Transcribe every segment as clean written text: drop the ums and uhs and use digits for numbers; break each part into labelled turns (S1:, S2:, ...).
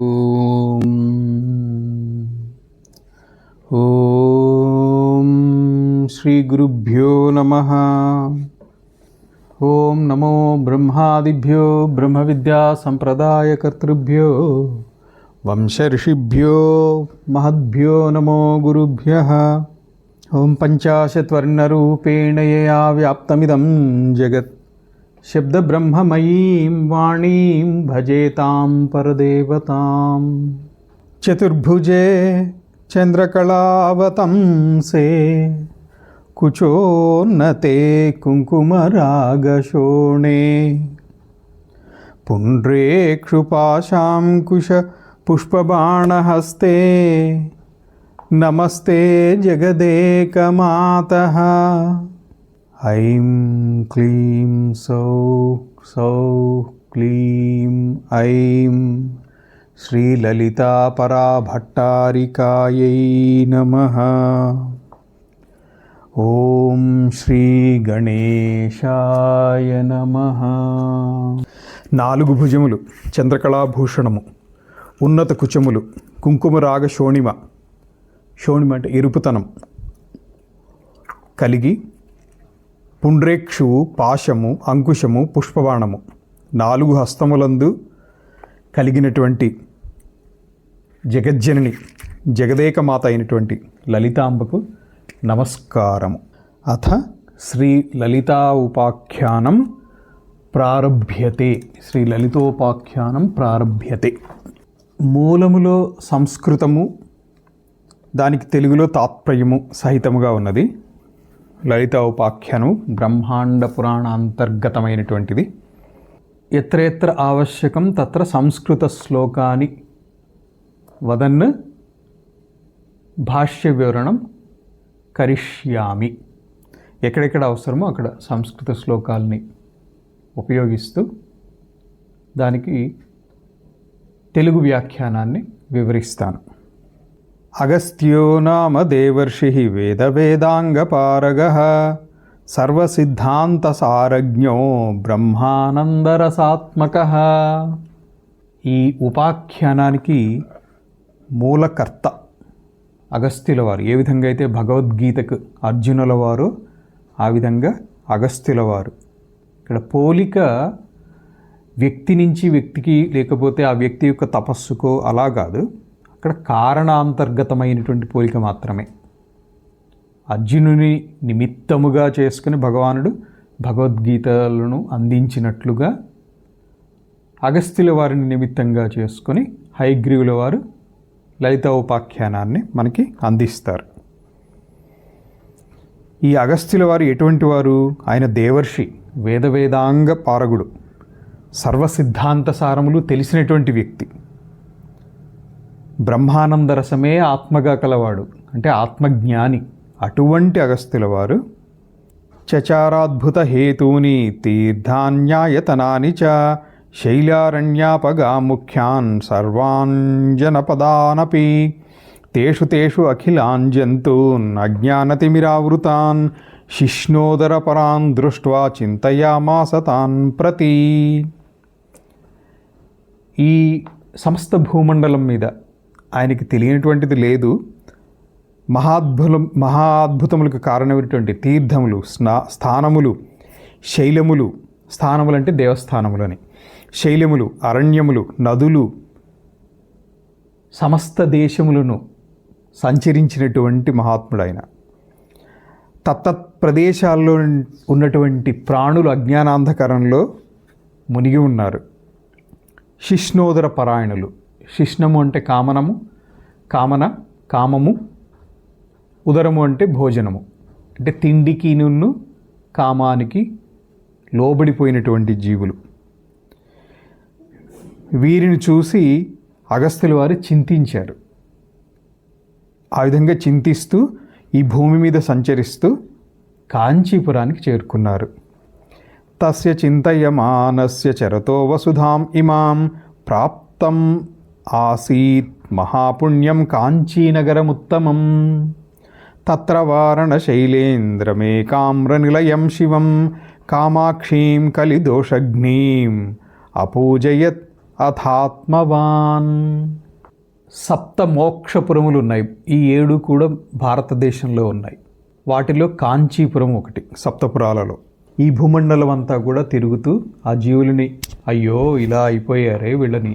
S1: ఓం ఓం శ్రీ గురుభ్యో నమః. ఓం నమో బ్రహ్మాదిభ్యో బ్రహ్మ విద్యా సంప్రదాయకర్తృభ్యో వంశ ఋషిభ్యో మహద్భ్యో నమో గురుభ్యః. ఓం పంచాశత్వర్ణరూపేణ యయా వ్యాప్తమిదం జగత్ శబ్దబ్రహ్మమయీం వాణీం భజేతాం పరదేవతాం. చతుర్భుజే చంద్రకళావతంసే కుచోన్నతే కుంకుమరాగశోణే పుండ్రేక్షుపాశాంకుశ పుష్పబాణహస్తే నమస్తే జగదేకమాతః. ఐం క్లీం సౌః సౌః క్లీం ఐం శ్రీలలితాపరాభట్టారికాయై నమః. ఓం శ్రీ గణేశాయ నమః. 4 భుజములు, చంద్రకళాభూషణము, ఉన్నత కుచములు, కుంకుమరాగ శోణిమ, శోణిమ అంటే ఎరుపుతనం కలిగి, పుండ్రేక్షువు, పాశము, అంకుశము, పుష్పబాణము, 4 హస్తములందు కలిగినటువంటి జగజ్జనని జగదేకమాత అయినటువంటి లలితాంబకు నమస్కారము. అథ శ్రీ లలితా ఉపాఖ్యానం ప్రారభ్యతే. శ్రీ లలితోపాఖ్యానం ప్రారభ్యతే. మూలములో సంస్కృతము, దానికి తెలుగులో తాత్పర్యము సహితముగా ఉన్నది. లలిత ఉపాఖ్యానం బ్రహ్మాండ పురాణ అంతర్గతమైనటువంటిది. ఎత్ర ఆవశ్యకం తత్ర సంస్కృత శ్లోకాని వదన్ భాష్య వివరణం కరిష్యామి. ఎక్కడెక్కడ అవసరమో అక్కడ సంస్కృత శ్లోకాలని ఉపయోగిస్తూ దానికి తెలుగు వ్యాఖ్యానాన్ని వివరిస్తాను. అగస్త్యో నామ దేవర్షిః వేద వేదాంగపారగః సర్వసిద్ధాంతసారజ్ఞో బ్రహ్మానందరసాత్మకః. ఈ ఉపాఖ్యానానికి మూలకర్త అగస్త్యుల వారు. ఏ విధంగా అయితే భగవద్గీతకు అర్జునుల వారు, ఆ విధంగా అగస్త్యుల వారు. ఇక్కడ పోలిక వ్యక్తి నుంచి వ్యక్తికి, లేకపోతే ఆ వ్యక్తి యొక్క తపస్సుకో అలా కాదు. అక్కడ కారణాంతర్గతమైనటువంటి పోలిక మాత్రమే. అర్జునుని నిమిత్తముగా చేసుకుని భగవానుడు భగవద్గీతలను అందించినట్లుగా అగస్త్యుల వారిని నిమిత్తంగా చేసుకొని హయగ్రీవుల వారు లలిత ఉపాఖ్యానాన్ని మనకి అందిస్తారు. ఈ అగస్త్యుల వారు ఎటువంటి వారు? ఆయన దేవర్షి, వేదాంగ పారగుడు, సర్వసిద్ధాంత సారములు తెలిసినటువంటి వ్యక్తి. బ్రహ్మానంద రసమే ఆత్మగా కలవాడు, అంటే ఆత్మజ్ఞాని. అటువంటి అగస్త్యుల వారు చచారాద్భుత హేతూని తీర్థాన్యాయతనాని చ శైలారణ్యాపగా ముఖ్యాన్ సర్వాన్ జనపదానపి తేషు తేషు అఖిలాన్ జంతూన్ అజ్ఞానతిమిరావృతాన్ శిష్ణోదర పరాన్ దృష్ట్వా చింతయామాస తాన్ ప్రతి. ఈ సమస్త భూమండలం మీద ఆయనకి తెలియనటువంటిది లేదు. మహాద్భుతములకు కారణమైనటువంటి తీర్థములు, స్థానములు, శైలములు, స్థానములు అంటే దేవస్థానములని, శైలములు, అరణ్యములు, నదులు, సమస్త దేశములను సంచరించినటువంటి మహాత్ముడు ఆయన. తత్తత్ ప్రదేశాల్లో ఉన్నటువంటి ప్రాణులు అజ్ఞానాంధకరంలో మునిగి ఉన్నారు. శిష్ణోదర పరాయణులు. శిష్ణము అంటే కామము, ఉదరము అంటే భోజనము, అంటే తిండికి నున్ను కామానికి లోబడిపోయినటువంటి జీవులు. వీరిని చూసి అగస్త్యుల వారు చింతించారు. ఆ విధంగా చింతిస్తూ ఈ భూమి మీద సంచరిస్తూ కాంచీపురానికి చేరుకున్నారు. తస్య చింతయమానస్య చరతో వసుధాం ఇమాం ప్రాప్తం ఆసీత్ మహాపుణ్యం కాంచీనగరముత్తమం తత్ర వారణశైలేంద్రమేకామ్రనిలయం శివం కామాక్షీం కలిదోషఘ్నీం అపూజయత్ అథాత్మవాన్. సప్త మోక్షపురములు ఉన్నాయి. ఈ 7 కూడా భారతదేశంలో ఉన్నాయి. వాటిలో కాంచీపురం ఒకటి సప్తపురాలలో. ఈ భూమండలం అంతా కూడా తిరుగుతూ ఆ జీవులని అయ్యో ఇలా అయిపోయారే, వీళ్ళని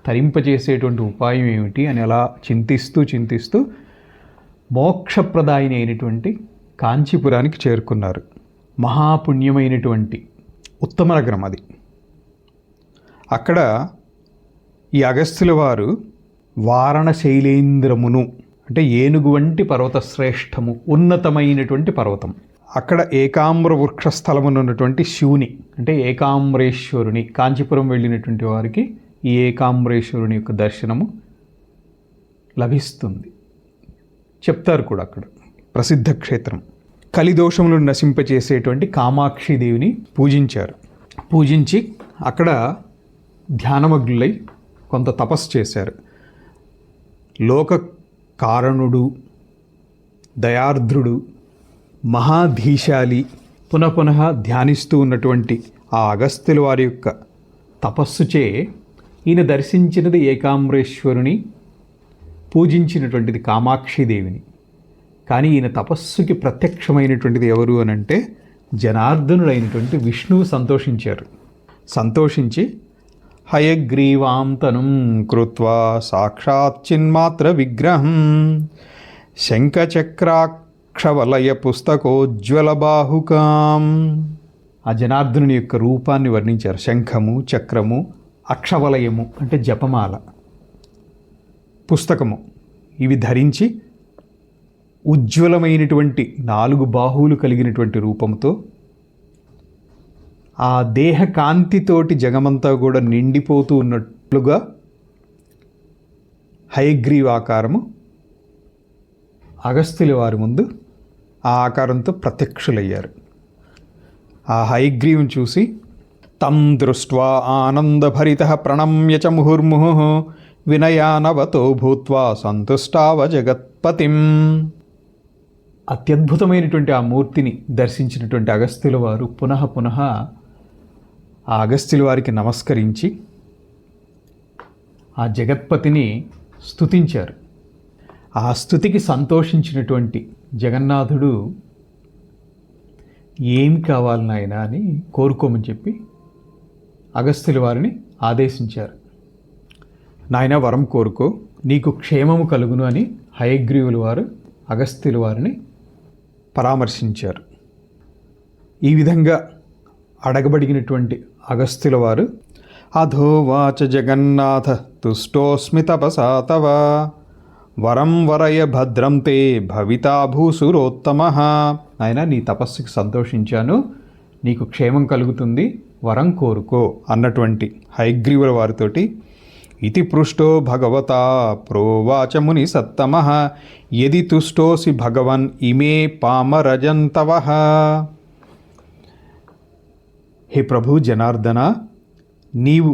S1: తరింపజేసేటువంటి ఉపాయం ఏమిటి అని అలా చింతిస్తూ మోక్షప్రదాయిని అయినటువంటి కాంచీపురానికి చేరుకున్నారు. మహాపుణ్యమైనటువంటి ఉత్తమ నగరం అది. అక్కడ ఈ అగస్త్యుల వారు వారణశైలేంద్రమును అంటే ఏనుగు వంటి పర్వత శ్రేష్టము, ఉన్నతమైనటువంటి పర్వతం, అక్కడ ఏకామ్ర వృక్ష స్థలమునున్నటువంటి శివుని అంటే ఏకామ్రేశ్వరుని, కాంచీపురం వెళ్ళినటువంటి వారికి ఈ ఏకామ్రేశ్వరుని యొక్క దర్శనము లభిస్తుంది. చెప్తారు కూడా అక్కడ ప్రసిద్ధ క్షేత్రం. కలిదోషములను నశింపచేసేటువంటి కామాక్షిదేవిని పూజించారు. పూజించి అక్కడ ధ్యానమగ్నులై కొంత తపస్సు చేశారు. లోక కారణుడు, దయార్ద్రుడు, మహాధీశాలి పునః ధ్యానిస్తూ ఉన్నటువంటి ఆ అగస్త్యుల వారి యొక్క తపస్సుచే ఈయన దర్శించినది ఏకామ్రేశ్వరుని, పూజించినటువంటిది కామాక్షిదేవిని. కానీ ఈయన తపస్సుకి ప్రత్యక్షమైనటువంటిది ఎవరు అనంటే జనార్దనుడైనటువంటి విష్ణువు సంతోషించారు. సంతోషించి హయగ్రీవాం తనుం కృత్వా సాక్షాత్ చిన్మాత్ర విగ్రహం శంఖచక్రాక్షవలయ పుస్తకోజ్వల బాహుకాం. ఆ జనార్దనుని యొక్క రూపాన్ని వర్ణించారు. శంఖము, చక్రము, అక్షవలయము అంటే జపమాల, పుస్తకము, ఇవి ధరించి ఉజ్వలమైనటువంటి 4 బాహువులు కలిగినటువంటి రూపంతో ఆ దేహ కాంతితోటి జగమంతా కూడా నిండిపోతూ ఉన్నట్లుగా హయగ్రీవాకారము అగస్త్యుల వారి ముందు ఆ ఆకారంతో ప్రత్యక్షులయ్యారు. ఆ హయగ్రీవుని చూసి తం దృష్ట్వా ఆనందభరితః ప్రణమ్య చ ముహుర్ముహుః వినయానవతో భూత్వా సంతుష్టావ జగత్పతిం. అత్యద్భుతమైనటువంటి ఆ మూర్తిని దర్శించినటువంటి అగస్త్యుల వారు పునః ఆ అగస్త్యుల వారికి నమస్కరించి ఆ జగత్పతిని స్తుతించారు. ఆ స్తుతికి సంతోషించినటువంటి జగన్నాథుడు ఏమి కావాలి నాయనా అని కోరుకోమని చెప్పి అగస్త్యుల వారిని ఆదేశించారు. నాయన వరం కోరుకో, నీకు క్షేమము కలుగును అని హయగ్రీవుల వారు అగస్త్యుల వారిని పరామర్శించారు. ఈ విధంగా అడగబడినటువంటి అగస్త్యుల వారు అధోవాచ జగన్నాథ తుష్టోస్మి తపసా తవ వరం వరయ భద్రం తే భవితా భూసురోత్తమః. నాయన నీ తపస్సుకి సంతోషించాను, నీకు క్షేమం కలుగుతుంది, వరం కోరుకో అన్నటువంటి హయగ్రీవుల వారితోటి ఇతి పృష్టో భగవతా ప్రోవాచ ముని సత్తమః యది తుష్టోసి భగవన్ ఇమే పామరజంతవః. హే ప్రభు జనార్దన, నీవు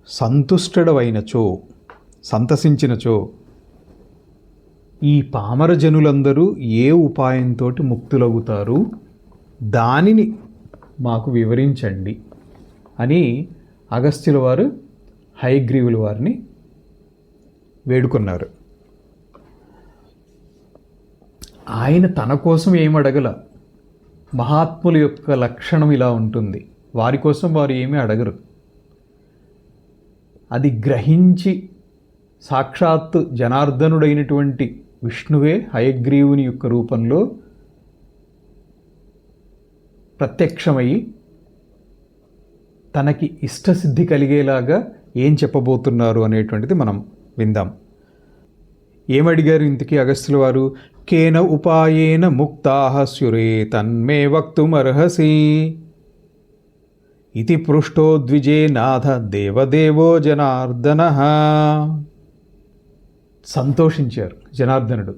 S1: సంతుష్టడవైనచో, సంతసించినచో ఈ పామర జనులందరూ ఏ ఉపాయంతో ముక్తులవుతారు దానిని మాకు వివరించండి అని అగస్త్యుల వారు హయగ్రీవుల వారిని వేడుకున్నారు. ఆయన తన కోసం ఏమి అడగల. మహాత్ముల యొక్క లక్షణం ఇలా ఉంటుంది, వారి కోసం వారు ఏమీ అడగరు. అది గ్రహించి సాక్షాత్తు జనార్దనుడైనటువంటి విష్ణువే హయగ్రీవుని యొక్క రూపంలో ప్రత్యక్షమయ్యి తనకి ఇష్టసిద్ధి కలిగేలాగా ఏం చెప్పబోతున్నారు అనేటువంటిది మనం విందాం. ఏమడిగారు ఇంతకీ అగస్త్యుల వారు? కేన ఉపాయేన ముక్తాః స్యురే తన్మే వక్తుమర్హసి ఇతి పృష్టో ద్విజేనాథ దేవదేవో జనార్దనః. సంతోషించారు జనార్దనుడు.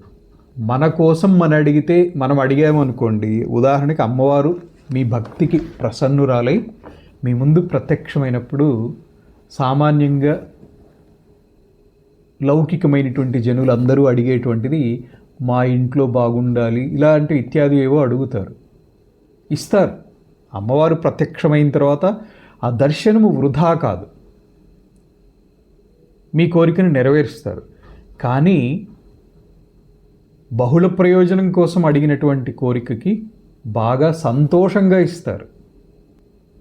S1: మన కోసం అడిగితే, మనం అడిగామనుకోండి, ఉదాహరణకి అమ్మవారు మీ భక్తికి ప్రసన్నురాలై మీ ముందు ప్రత్యక్షమైనప్పుడు సామాన్యంగా లౌకికమైనటువంటి జనులందరూ అడిగేటువంటిది మా ఇంట్లో బాగుండాలి, ఇలాంటి ఇత్యాది ఏవో అడుగుతారు, ఇస్తారు. అమ్మవారు ప్రత్యక్షమైన తర్వాత ఆ దర్శనము వృధా కాదు. మీ కోరికను నెరవేరుస్తారు. కానీ బహుళ ప్రయోజనం కోసం అడిగినటువంటి కోరికకి బాగా సంతోషంగా ఇస్తారు.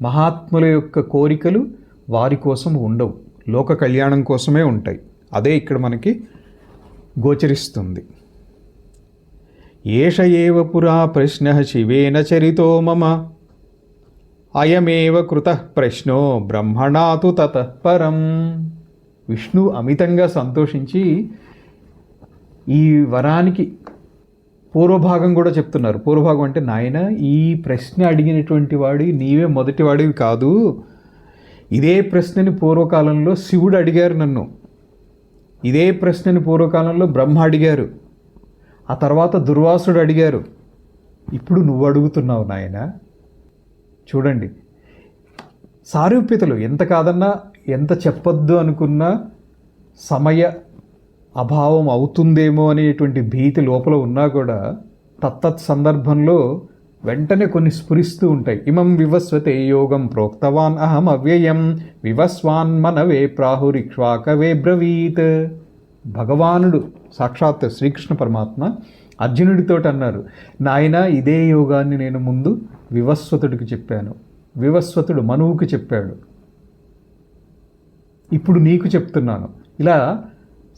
S1: మహాత్ముల యొక్క కోరికలు వారి కోసం ఉండవు, లోక కళ్యాణం కోసమే ఉంటాయి. అదే ఇక్కడ మనకి గోచరిస్తుంది. ఏష ఏవ పురా ప్రశ్న శివేన చరితో మమ అయమేవ కృత ప్రశ్నో బ్రహ్మణాతు తతః పరం. విష్ణు అమితంగా సంతోషించి ఈ వరానికి పూర్వభాగం కూడా చెప్తున్నారు. పూర్వభాగం అంటే, నాయన ఈ ప్రశ్న అడిగినటువంటి వాడి నీవే మొదటివాడివి కాదు. ఇదే ప్రశ్నని పూర్వకాలంలో శివుడు అడిగారు నన్ను, ఇదే ప్రశ్నని పూర్వకాలంలో బ్రహ్మ అడిగారు, ఆ తర్వాత దుర్వాసుడు అడిగారు, ఇప్పుడు నువ్వు అడుగుతున్నావు నాయన. చూడండి, సారూప్యతలు ఎంత కాదన్నా, ఎంత చెప్పొద్దు అనుకున్నా సమయ అభావం అవుతుందేమో అనేటువంటి భీతి లోపల ఉన్నా కూడా తత్తత్ సందర్భంలో వెంటనే కొన్ని స్ఫురిస్తూ ఉంటాయి. ఇమం వివస్వతే యోగం ప్రోక్తవాన్ అహం అవ్యయం వివస్వాన్ మనవే ప్రాహురిక్ష్వాకవే బ్రవీత్. భగవానుడు సాక్షాత్ శ్రీకృష్ణ పరమాత్మ అర్జునుడితో అన్నారు, నాయన ఇదే యోగాన్ని నేను ముందు వివస్వతుడికి చెప్పాను, వివస్వతుడు మనువుకి చెప్పాడు, ఇప్పుడు నీకు చెప్తున్నాను. ఇలా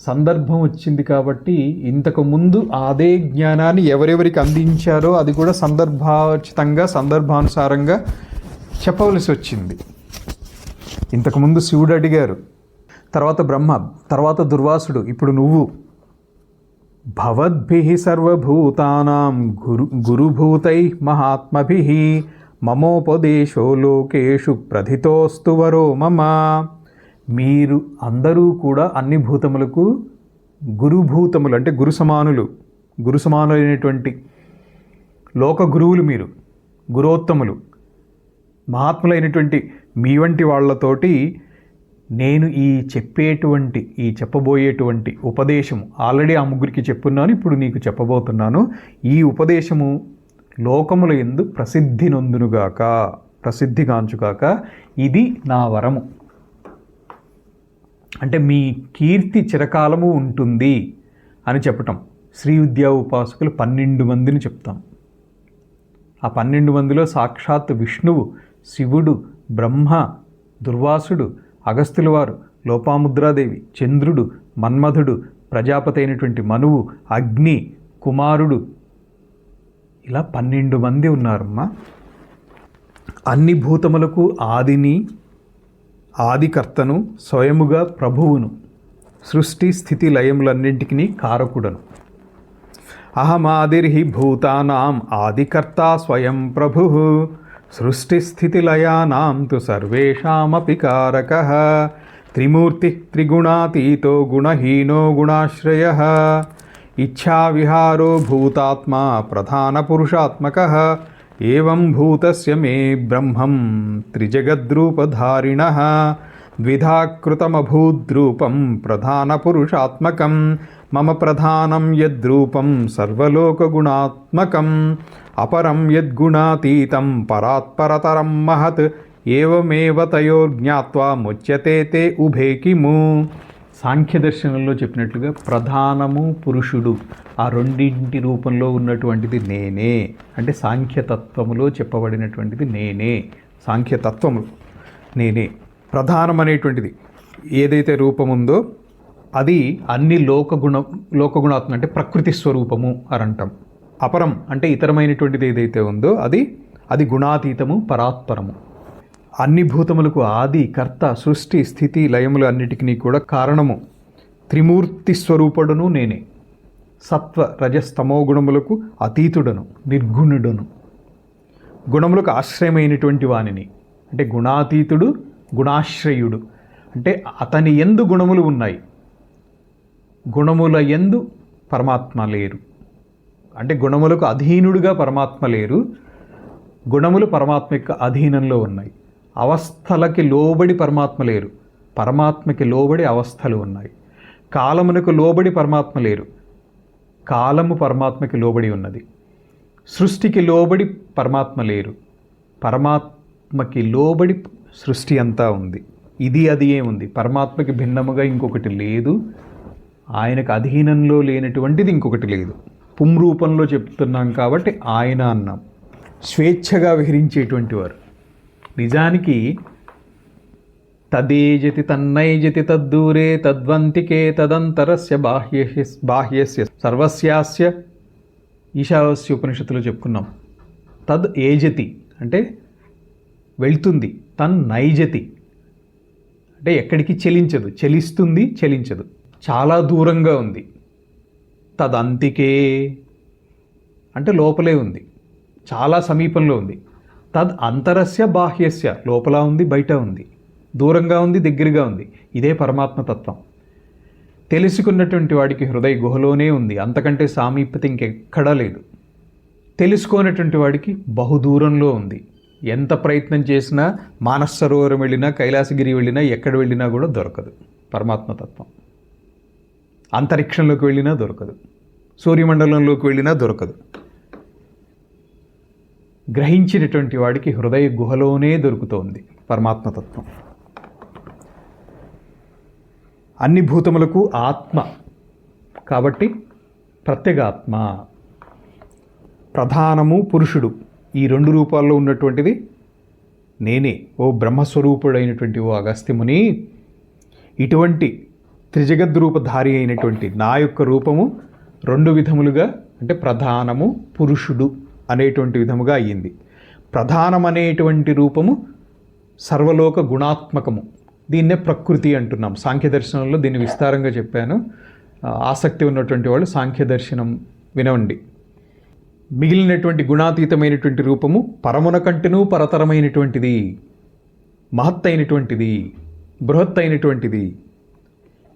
S1: సందర్భం వచ్చింది కాబట్టి ఇంతకు ముందు అదే జ్ఞానాన్ని ఎవరెవరికి అందించారో అది కూడా సందర్భోచితంగా సందర్భానుసారంగా చెప్పవలసి వచ్చింది. ఇంతకుముందు శివుడు అడిగారు, తర్వాత బ్రహ్మ, తర్వాత దుర్వాసుడు, ఇప్పుడు నువ్వు. భవద్భిః సర్వభూతానాం గురుభూతై మహాత్మభిః మమోపదేశో లోకేషు ప్రథితోస్తు వరో మమ. మీరు అందరూ కూడా అన్ని భూతములకు గురుభూతములు అంటే గురు సమానులైనటువంటి లోక గురువులు, మీరు గురోత్తములు, మహాత్ములైనటువంటి మీ వంటి వాళ్ళతోటి నేను ఈ చెప్పబోయేటువంటి ఉపదేశము ఆల్రెడీ ఆ ముగ్గురికి చెప్పున్నాను, ఇప్పుడు నీకు చెప్పబోతున్నాను. ఈ ఉపదేశము లోకముల యందు ప్రసిద్ధిగాంచుగాక, ఇది నా వరము. అంటే మీ కీర్తి చిరకాలము ఉంటుంది అని చెప్పటం. శ్రీ విద్యా ఉపాసకులు 12 మందిని చెప్తాం. ఆ 12 మందిలో సాక్షాత్ విష్ణువు, శివుడు, బ్రహ్మ, దుర్వాసుడు, అగస్త్యుల వారు, లోపాముద్రాదేవి, చంద్రుడు, మన్మధుడు, ప్రజాపతి అయినటువంటి మనువు, అగ్ని, కుమారుడు, ఇలా 12 మంది ఉన్నారమ్మా. అన్ని భూతములకు ఆదికర్తను, స్వయముగా ప్రభువును, సృష్టి స్థితి లయములన్నింటికి కారకుడను. అహమాదిర్హి భూతానాం ఆదికర్త స్వయం ప్రభుః సృష్టిస్థితిలయానాం తు సర్వేషామపి కారకః త్రిమూర్తి త్రిగుణాతీతో గుణహీనో గుణాశ్రయః ఇచ్ఛావిహారో భూతాత్మా ప్రధానపురుషాత్మకః ఏవం భూతస్య మే బ్రహ్మం త్రిజగద్రూపధారిణః ద్విధా కృతమభూద్రూపం ప్రధానపురుషాత్మకం మమ ప్రధానం యద్రూపం సర్వలోకగుణాత్మకం అపరం యద్గుణాతీతం పరాత్పరతరం మహత్ ఏవమేవ తయోర్జ్ఞాత్వా ముచ్యతే తే ఉభే కిము. సాంఖ్యదర్శనంలో చెప్పినట్లుగా ప్రధానము పురుషుడు ఆ రెండింటి రూపంలో ఉన్నటువంటిది నేనే. అంటే సాంఖ్యతత్వములో చెప్పబడినటువంటిది నేనే. సాంఖ్యతత్వము నేనే. ప్రధానం అనేటువంటిది ఏదైతే రూపం ఉందో అది అన్ని లోకగుణాత్మ అంటే ప్రకృతి స్వరూపము అని అంటాం. అపరం అంటే ఇతరమైనటువంటిది ఏదైతే ఉందో అది గుణాతీతము, పరాత్పరము. అన్ని భూతములకు ఆది, కర్త, సృష్టి, స్థితి, లయములు అన్నిటికీ కూడా కారణము. త్రిమూర్తి స్వరూపుడును నేనే. సత్వ రజస్తమో గుణములకు అతీతుడను, నిర్గుణుడను, గుణములకు ఆశ్రయమైనటువంటి వానిని. అంటే గుణాతీతుడు, గుణాశ్రయుడు. అంటే అతని యందు గుణములు ఉన్నాయి, గుణముల యందు పరమాత్మ లేరు. అంటే గుణములకు అధీనుడుగా పరమాత్మ లేరు, గుణములు పరమాత్మ యొక్క అధీనంలో ఉన్నాయి. అవస్థలకి లోబడి పరమాత్మ లేరు, పరమాత్మకి లోబడి అవస్థలు ఉన్నాయి. కాలమునకు లోబడి పరమాత్మ లేరు, కాలము పరమాత్మకి లోబడి ఉన్నది. సృష్టికి లోబడి పరమాత్మ లేరు, పరమాత్మకి లోబడి సృష్టి అంతా ఉంది. ఇది అది ఏముంది, పరమాత్మకి భిన్నముగా ఇంకొకటి లేదు, ఆయనకు అధీనంలో లేనటువంటిది ఇంకొకటి లేదు. పుం రూపంలో చెప్తున్నాం కాబట్టి ఆయన అన్నాం. స్వేచ్ఛగా విహరించేటువంటి వారు. నిజానికి తదేజతి తన్నైజతి తద్దూరే తద్వంతికే తదంతరస్య బాహ్యస్య సర్వస్యాస్య ఈశావాస్య ఉపనిషత్తులో చెప్పుకున్నాం. తద్ ఏజతి అంటే వెళ్తుంది, తన్నైజతి అంటే ఎక్కడికి చెలించదు, చెలిస్తుంది చెలించదు, చాలా దూరంగా ఉంది. తదంతికే అంటే లోపలే ఉంది, చాలా సమీపంలో ఉంది. తద్ అంతరస్య బాహ్యస్య లోపల ఉంది, బయట ఉంది, దూరంగా ఉంది, దగ్గరగా ఉంది. ఇదే పరమాత్మతత్వం. తెలుసుకున్నటువంటి వాడికి హృదయ గుహలోనే ఉంది, అంతకంటే సామీప్యత ఇంకెక్కడా లేదు. తెలుసుకోనటువంటి వాడికి బహుదూరంలో ఉంది. ఎంత ప్రయత్నం చేసినా, మానస సరోవరం వెళ్ళినా, కైలాసగిరి వెళ్ళినా, ఎక్కడ వెళ్ళినా కూడా దొరకదు పరమాత్మతత్వం. అంతరిక్షంలోకి వెళ్ళినా దొరకదు, సూర్యమండలంలోకి వెళ్ళినా దొరకదు. గ్రహించినటువంటి వాడికి హృదయ గుహలోనే దొరుకుతోంది పరమాత్మతత్వం. అన్ని భూతములకు ఆత్మ కాబట్టి ప్రత్యేగాత్మ. ప్రధానము పురుషుడు, ఈ రెండు రూపాల్లో ఉన్నటువంటిది నేనే. ఓ బ్రహ్మస్వరూపుడైనటువంటి ఓ అగస్త్యముని, ఇటువంటి త్రిజగద్రూపధారి అయినటువంటి నా యొక్క రూపము రెండు విధములుగా అంటే ప్రధానము పురుషుడు అనేటువంటి విధముగా అయ్యింది. ప్రధానం అనేటువంటి రూపము సర్వలోక గుణాత్మకము, దీన్నే ప్రకృతి అంటున్నాం. సాంఖ్యదర్శనంలో దీన్ని విస్తారంగా చెప్పాను. ఆసక్తి ఉన్నటువంటి వాళ్ళు సాంఖ్యదర్శనం వినండి. మిగిలినటువంటి గుణాతీతమైనటువంటి రూపము పరమున కంటెనూ పరతరమైనటువంటిది, మహత్తైనటువంటిది, బృహత్తైనటువంటిది.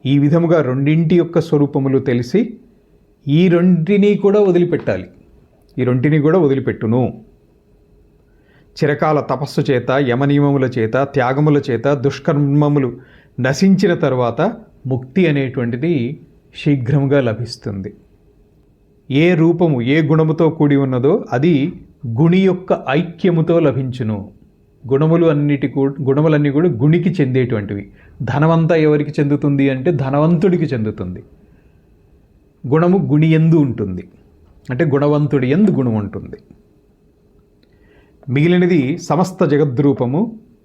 S1: ఈ విధముగా రెండింటి యొక్క స్వరూపములు తెలిసి ఈ రెంటిని కూడా వదిలిపెట్టాలి. ఈ రెంటిని కూడా వదిలిపెట్టును. చిరకాల తపస్సు చేత, యమనియమముల చేత, త్యాగముల చేత దుష్కర్మములు నశించిన తర్వాత ముక్తి అనేటువంటిది శీఘ్రంగా లభిస్తుంది. ఏ రూపము ఏ గుణముతో కూడి ఉన్నదో అది గుణి యొక్క ఐక్యముతో లభించును. గుణములన్నీ కూడా గుణికి చెందేటువంటివి. ధనమంతా ఎవరికి చెందుతుంది అంటే ధనవంతుడికి చెందుతుంది. గుణము గుణియందు ఉంటుంది, అంటే గుణవంతుడి యందు గుణం ఉంటుంది. మిగిలినది సమస్త జగద్రూపము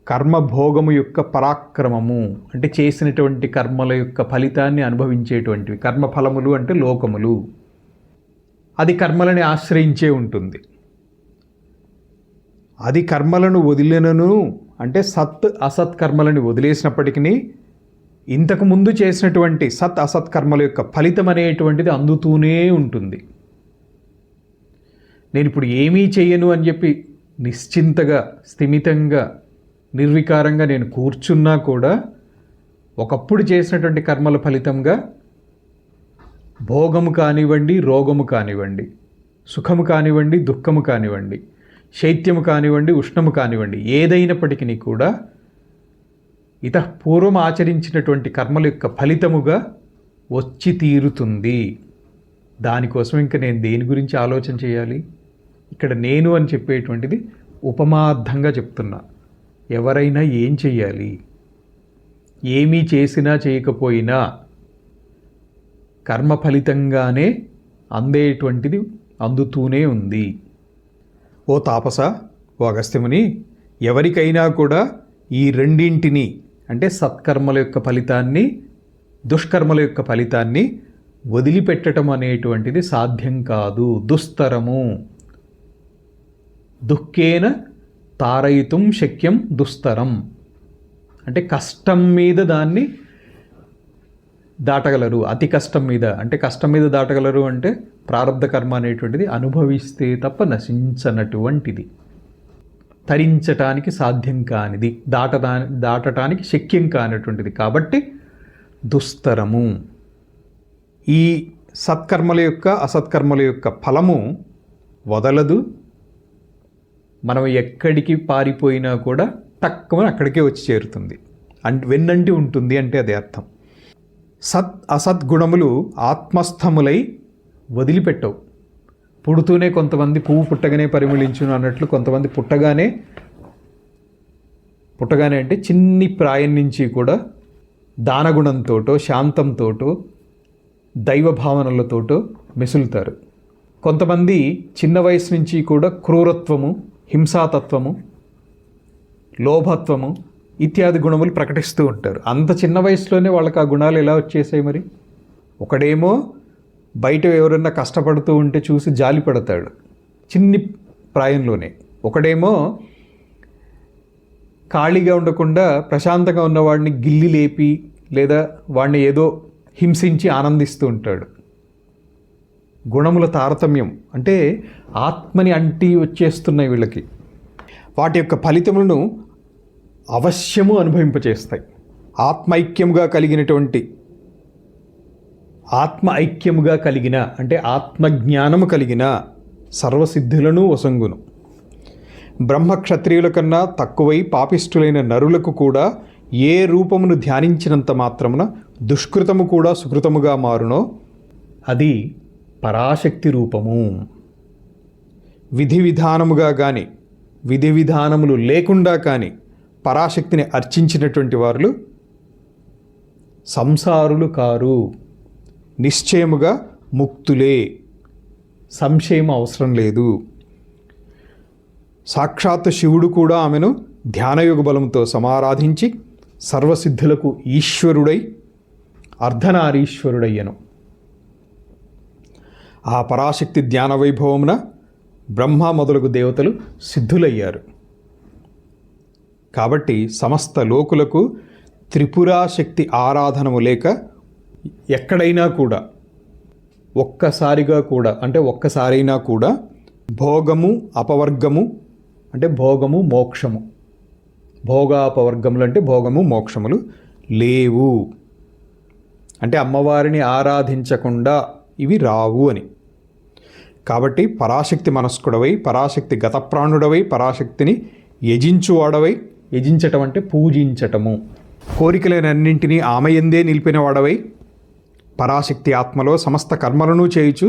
S1: కర్మభోగము యొక్క పరాక్రమము, అంటే చేసినటువంటి కర్మల యొక్క ఫలితాన్ని అనుభవించేటువంటివి. కర్మఫలములు అంటే లోకములు, అది కర్మలని ఆశ్రయించే ఉంటుంది. అది కర్మలను వదిలినను అంటే సత్ అసత్ కర్మలను వదిలేసినప్పటికీ ఇంతకుముందు చేసినటువంటి సత్ అసత్ కర్మల యొక్క ఫలితం అనేటువంటిది అందుతూనే ఉంటుంది. నేను ఇప్పుడు ఏమీ చెయ్యను అని చెప్పి నిశ్చింతగా, స్థిమితంగా, నిర్వికారంగా నేను కూర్చున్నా కూడా ఒకప్పుడు చేసినటువంటి కర్మల ఫలితంగా భోగము కానివ్వండి, రోగము కానివ్వండి, సుఖము కానివ్వండి, దుఃఖము కానివ్వండి, శైత్యము కానివ్వండి, ఉష్ణము కానివ్వండి, ఏదైనప్పటికీ కూడా పూర్వం ఆచరించినటువంటి కర్మల యొక్క ఫలితముగా వచ్చి తీరుతుంది. దానికోసం ఇంకా నేను దేని గురించి ఆలోచన చేయాలి? ఇక్కడ నేను అని చెప్పేటువంటిది ఉపమార్థంగా చెప్తున్నా. ఎవరైనా ఏం చెయ్యాలి? ఏమీ చేసినా చేయకపోయినా కర్మ ఫలితంగానే అందేటువంటిది అందుతూనే ఉంది. ఓ తాపస, ఓ అగస్త్యముని, ఎవరికైనా కూడా ఈ రెండింటిని అంటే సత్కర్మల యొక్క ఫలితాన్ని, దుష్కర్మల యొక్క ఫలితాన్ని వదిలిపెట్టడం అనేటువంటిది సాధ్యం కాదు, దుస్తరము. దుఃఖేన తారయితుం శక్యం దుస్తరం అంటే కష్టం మీద దాన్ని దాటగలరు. అతి కష్టం మీద అంటే కష్టం మీద దాటగలరు అంటే ప్రారబ్ధ కర్మ అనేటువంటిది అనుభవిస్తే తప్ప నశించనటువంటిది, తరించటానికి సాధ్యం కానిది, దాటటానికి శక్యం కానటువంటిది. కాబట్టి దుస్తరము. ఈ సత్కర్మల యొక్క అసత్కర్మల యొక్క ఫలము వదలదు. మనం ఎక్కడికి పారిపోయినా కూడా తక్కువ అక్కడికే వచ్చి చేరుతుంది. వెన్నంటి ఉంటుంది అంటే అదే అర్థం. సత్ అసద్గుణములు ఆత్మస్థములై వదిలిపెట్టవు. పుడుతూనే కొంతమంది పువ్వు పుట్టగానే పరిమళించును అన్నట్లు కొంతమంది పుట్టగానే పుట్టగానే అంటే చిన్ని ప్రాయం నుంచి కూడా దానగుణంతోటో శాంతంతోటో దైవ భావనలతోటో మెసులుతారు. కొంతమంది చిన్న వయసు నుంచి కూడా క్రూరత్వము, హింసాతత్వము, లోభత్వము ఇత్యాది గుణములు ప్రకటిస్తూ ఉంటారు. అంత చిన్న వయసులోనే వాళ్ళకి ఆ గుణాలు ఎలా వచ్చేసాయి మరి? ఒకడేమో బయట ఎవరన్నా కష్టపడుతూ ఉంటే చూసి జాలి పడతాడు చిన్ని ప్రాయంలోనే. ఒకడేమో ఖాళీగా ఉండకుండా ప్రశాంతంగా ఉన్నవాడిని గిల్లి లేపి లేదా వాడిని ఏదో హింసించి ఆనందిస్తూ ఉంటాడు. గుణముల తారతమ్యం అంటే ఆత్మని అంటి వచ్చేస్తున్నాయి వీళ్ళకి. వాటి యొక్క ఫలితములను అవశ్యము అనుభవింపచేస్తాయి. ఆత్మ ఐక్యముగా కలిగిన అంటే ఆత్మజ్ఞానము కలిగిన సర్వసిద్ధులను వసంగును. బ్రహ్మక్షత్రియుల కన్నా తక్కువై పాపిష్ఠులైన నరులకు కూడా ఏ రూపమును ధ్యానించినంత మాత్రమున దుష్కృతము కూడా సుకృతముగా మారునో అది పరాశక్తి రూపము. విధి విధానముగా కానీ విధి విధానములు లేకుండా కానీ పరాశక్తిని అర్చించినటువంటి వారు సంసారులు కారు, నిశ్చయముగా ముక్తులే, సంశయం అవసరం లేదు. సాక్షాత్ శివుడు కూడా ఆమెను ధ్యానయోగ బలంతో సమారాధించి సర్వసిద్ధులకు ఈశ్వరుడై అర్ధనారీశ్వరుడయ్యను. ఆ పరాశక్తి ధ్యాన వైభవమున బ్రహ్మ మొదలగు దేవతలు సిద్ధులయ్యారు. కాబట్టి సమస్త లోకులకు త్రిపురాశక్తి ఆరాధనము లేక ఎక్కడైనా కూడా ఒక్కసారైనా కూడా భోగము అపవర్గము అంటే భోగము మోక్షము, భోగాపవర్గములు అంటే భోగము మోక్షములు లేవు. అంటే అమ్మవారిని ఆరాధించకుండా ఇవి రావు అని. కాబట్టి పరాశక్తి మనస్కుడవై, పరాశక్తి గతప్రాణుడవై, పరాశక్తిని యజించువాడవై, యజించటం అంటే పూజించటము, కోరికలనన్నింటినీ ఆమె యందే నిలిపిన వాడవై పరాశక్తి ఆత్మలో సమస్త కర్మలను చేయుచు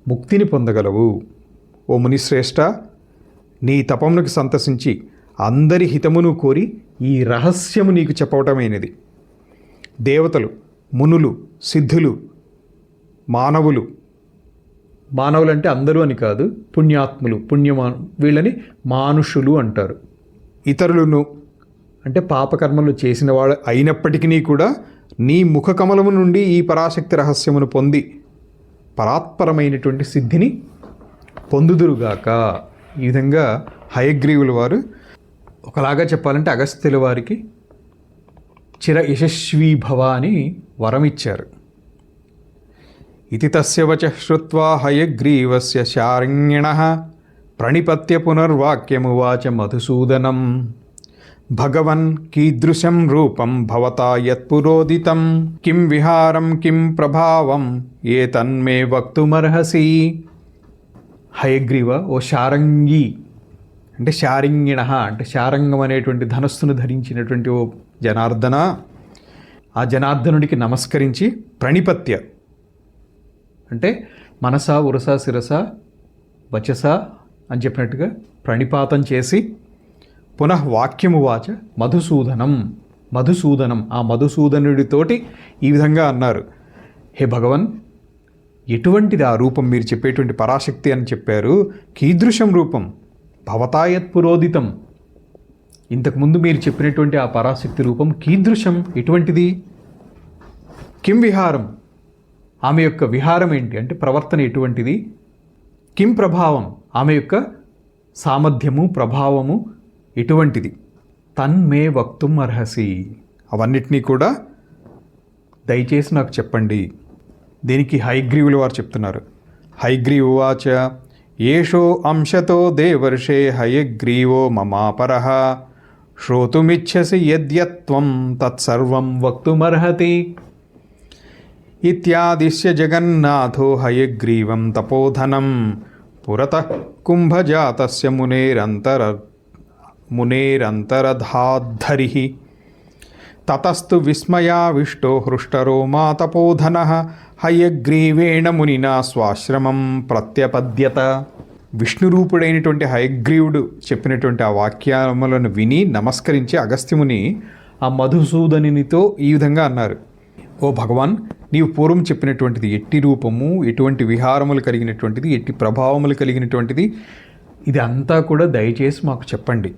S1: ముక్తిని పొందగలవు. ఓ మునిశ్రేష్ఠ, నీ తపమునకు సంతసించి అందరి హితమును కోరి ఈ రహస్యము నీకు చెప్పటమైనది. దేవతలు, మునులు, సిద్ధులు, మానవులు అంటే అందరూ అని కాదు, పుణ్యాత్ములు, వీళ్ళని మానుషులు అంటారు. ఇతరులను అంటే పాపకర్మలు చేసిన వాడు అయినప్పటికీ కూడా నీ ముఖకమలము నుండి ఈ పరాశక్తి రహస్యమును పొంది పరాత్పరమైనటువంటి సిద్ధిని పొందుదురుగాక. ఈ విధంగా హయగ్రీవుల వారు ఒకలాగా చెప్పాలంటే అగస్త్యుల వారికి చిర యశస్వీభవ అని వరమిచ్చారు. ఇతి తస్య వచః శ్రుత్వా హయగ్రీవస్య శార్ంగిణః ప్రణిపత్య పునర్వాక్యమువాచ మధుసూదనం. భగవన్ కీదృశం రూపం భవతా యత్పురోదితం కిం విహారం కిం ప్రభావం ఏతన్మే వక్తుమర్హసి. హయగ్రీవ, ఓ శారంగి అంటే శారింగిణ అంటే శారంగం అనేటువంటి ధనస్సును ధరించినటువంటి ఓ జనార్దన, ఆ జనార్దనుడికి నమస్కరించి ప్రణిపత్య అంటే మనస ఉరస శిరస వచస అని చెప్పినట్టుగా ప్రణిపాతం చేసి పునః వాక్యము వాచ మధుసూదనం ఆ మధుసూదనుడితోటి ఈ విధంగా అన్నారు. హే భగవన్, ఎటువంటిది ఆ రూపం? మీరు చెప్పేటువంటి పరాశక్తి అని చెప్పారు. కీదృశం రూపం భవతాయత్ పురోదితం. ఇంతకుముందు మీరు చెప్పినటువంటి ఆ పరాశక్తి రూపం కీదృశం, ఎటువంటిది? కిం విహారం, ఆమె యొక్క విహారం ఏంటి అంటే ప్రవర్తన ఎటువంటిది? కిం ప్రభావం, ఆమె యొక్క సామర్థ్యము ప్రభావము ఎటువంటిది? తన్మే వక్తుం అర్హసి, అవన్నిటినీ కూడా దయచేసి నాకు చెప్పండి. దీనికి హయగ్రీవుల వారు చెప్తున్నారు. హయగ్రీవువాచ ఏషో అంశతో దేవర్షే హయగ్రీవో మమాపరః శ్రోతుమిచ్చసి యద్యత్వం తత్సర్వం వక్తుమర్హతి. ఇత్యాదిశ్య జగన్నాథో హయగ్రీవం తపోధనం పురతః కుంభజాతస్య మునేరంతరధాద్ధరిః. తతస్తు విస్మయావిష్టో హృష్టరోమా తపోధనః హయగ్రీవేణ మునినా స్వాశ్రమం ప్రత్యపద్యత. విష్ణు రూపుడైనటువంటి హయగ్రీవుడు చెప్పినటువంటి ఆ వాక్యములను విని నమస్కరించి అగస్త్యముని ఆ మధుసూదనునితో ఈ విధంగా అన్నారు: ఓ భగవాన్, నీవు పూర్వం చెప్పినటువంటిది ఎట్టి రూపము, ఎటువంటి విహారములు కలిగినటువంటిది, ఎట్టి ప్రభావములు కలిగినటువంటిది, ఇది అంతా కూడా దయచేసి మాకు చెప్పండి.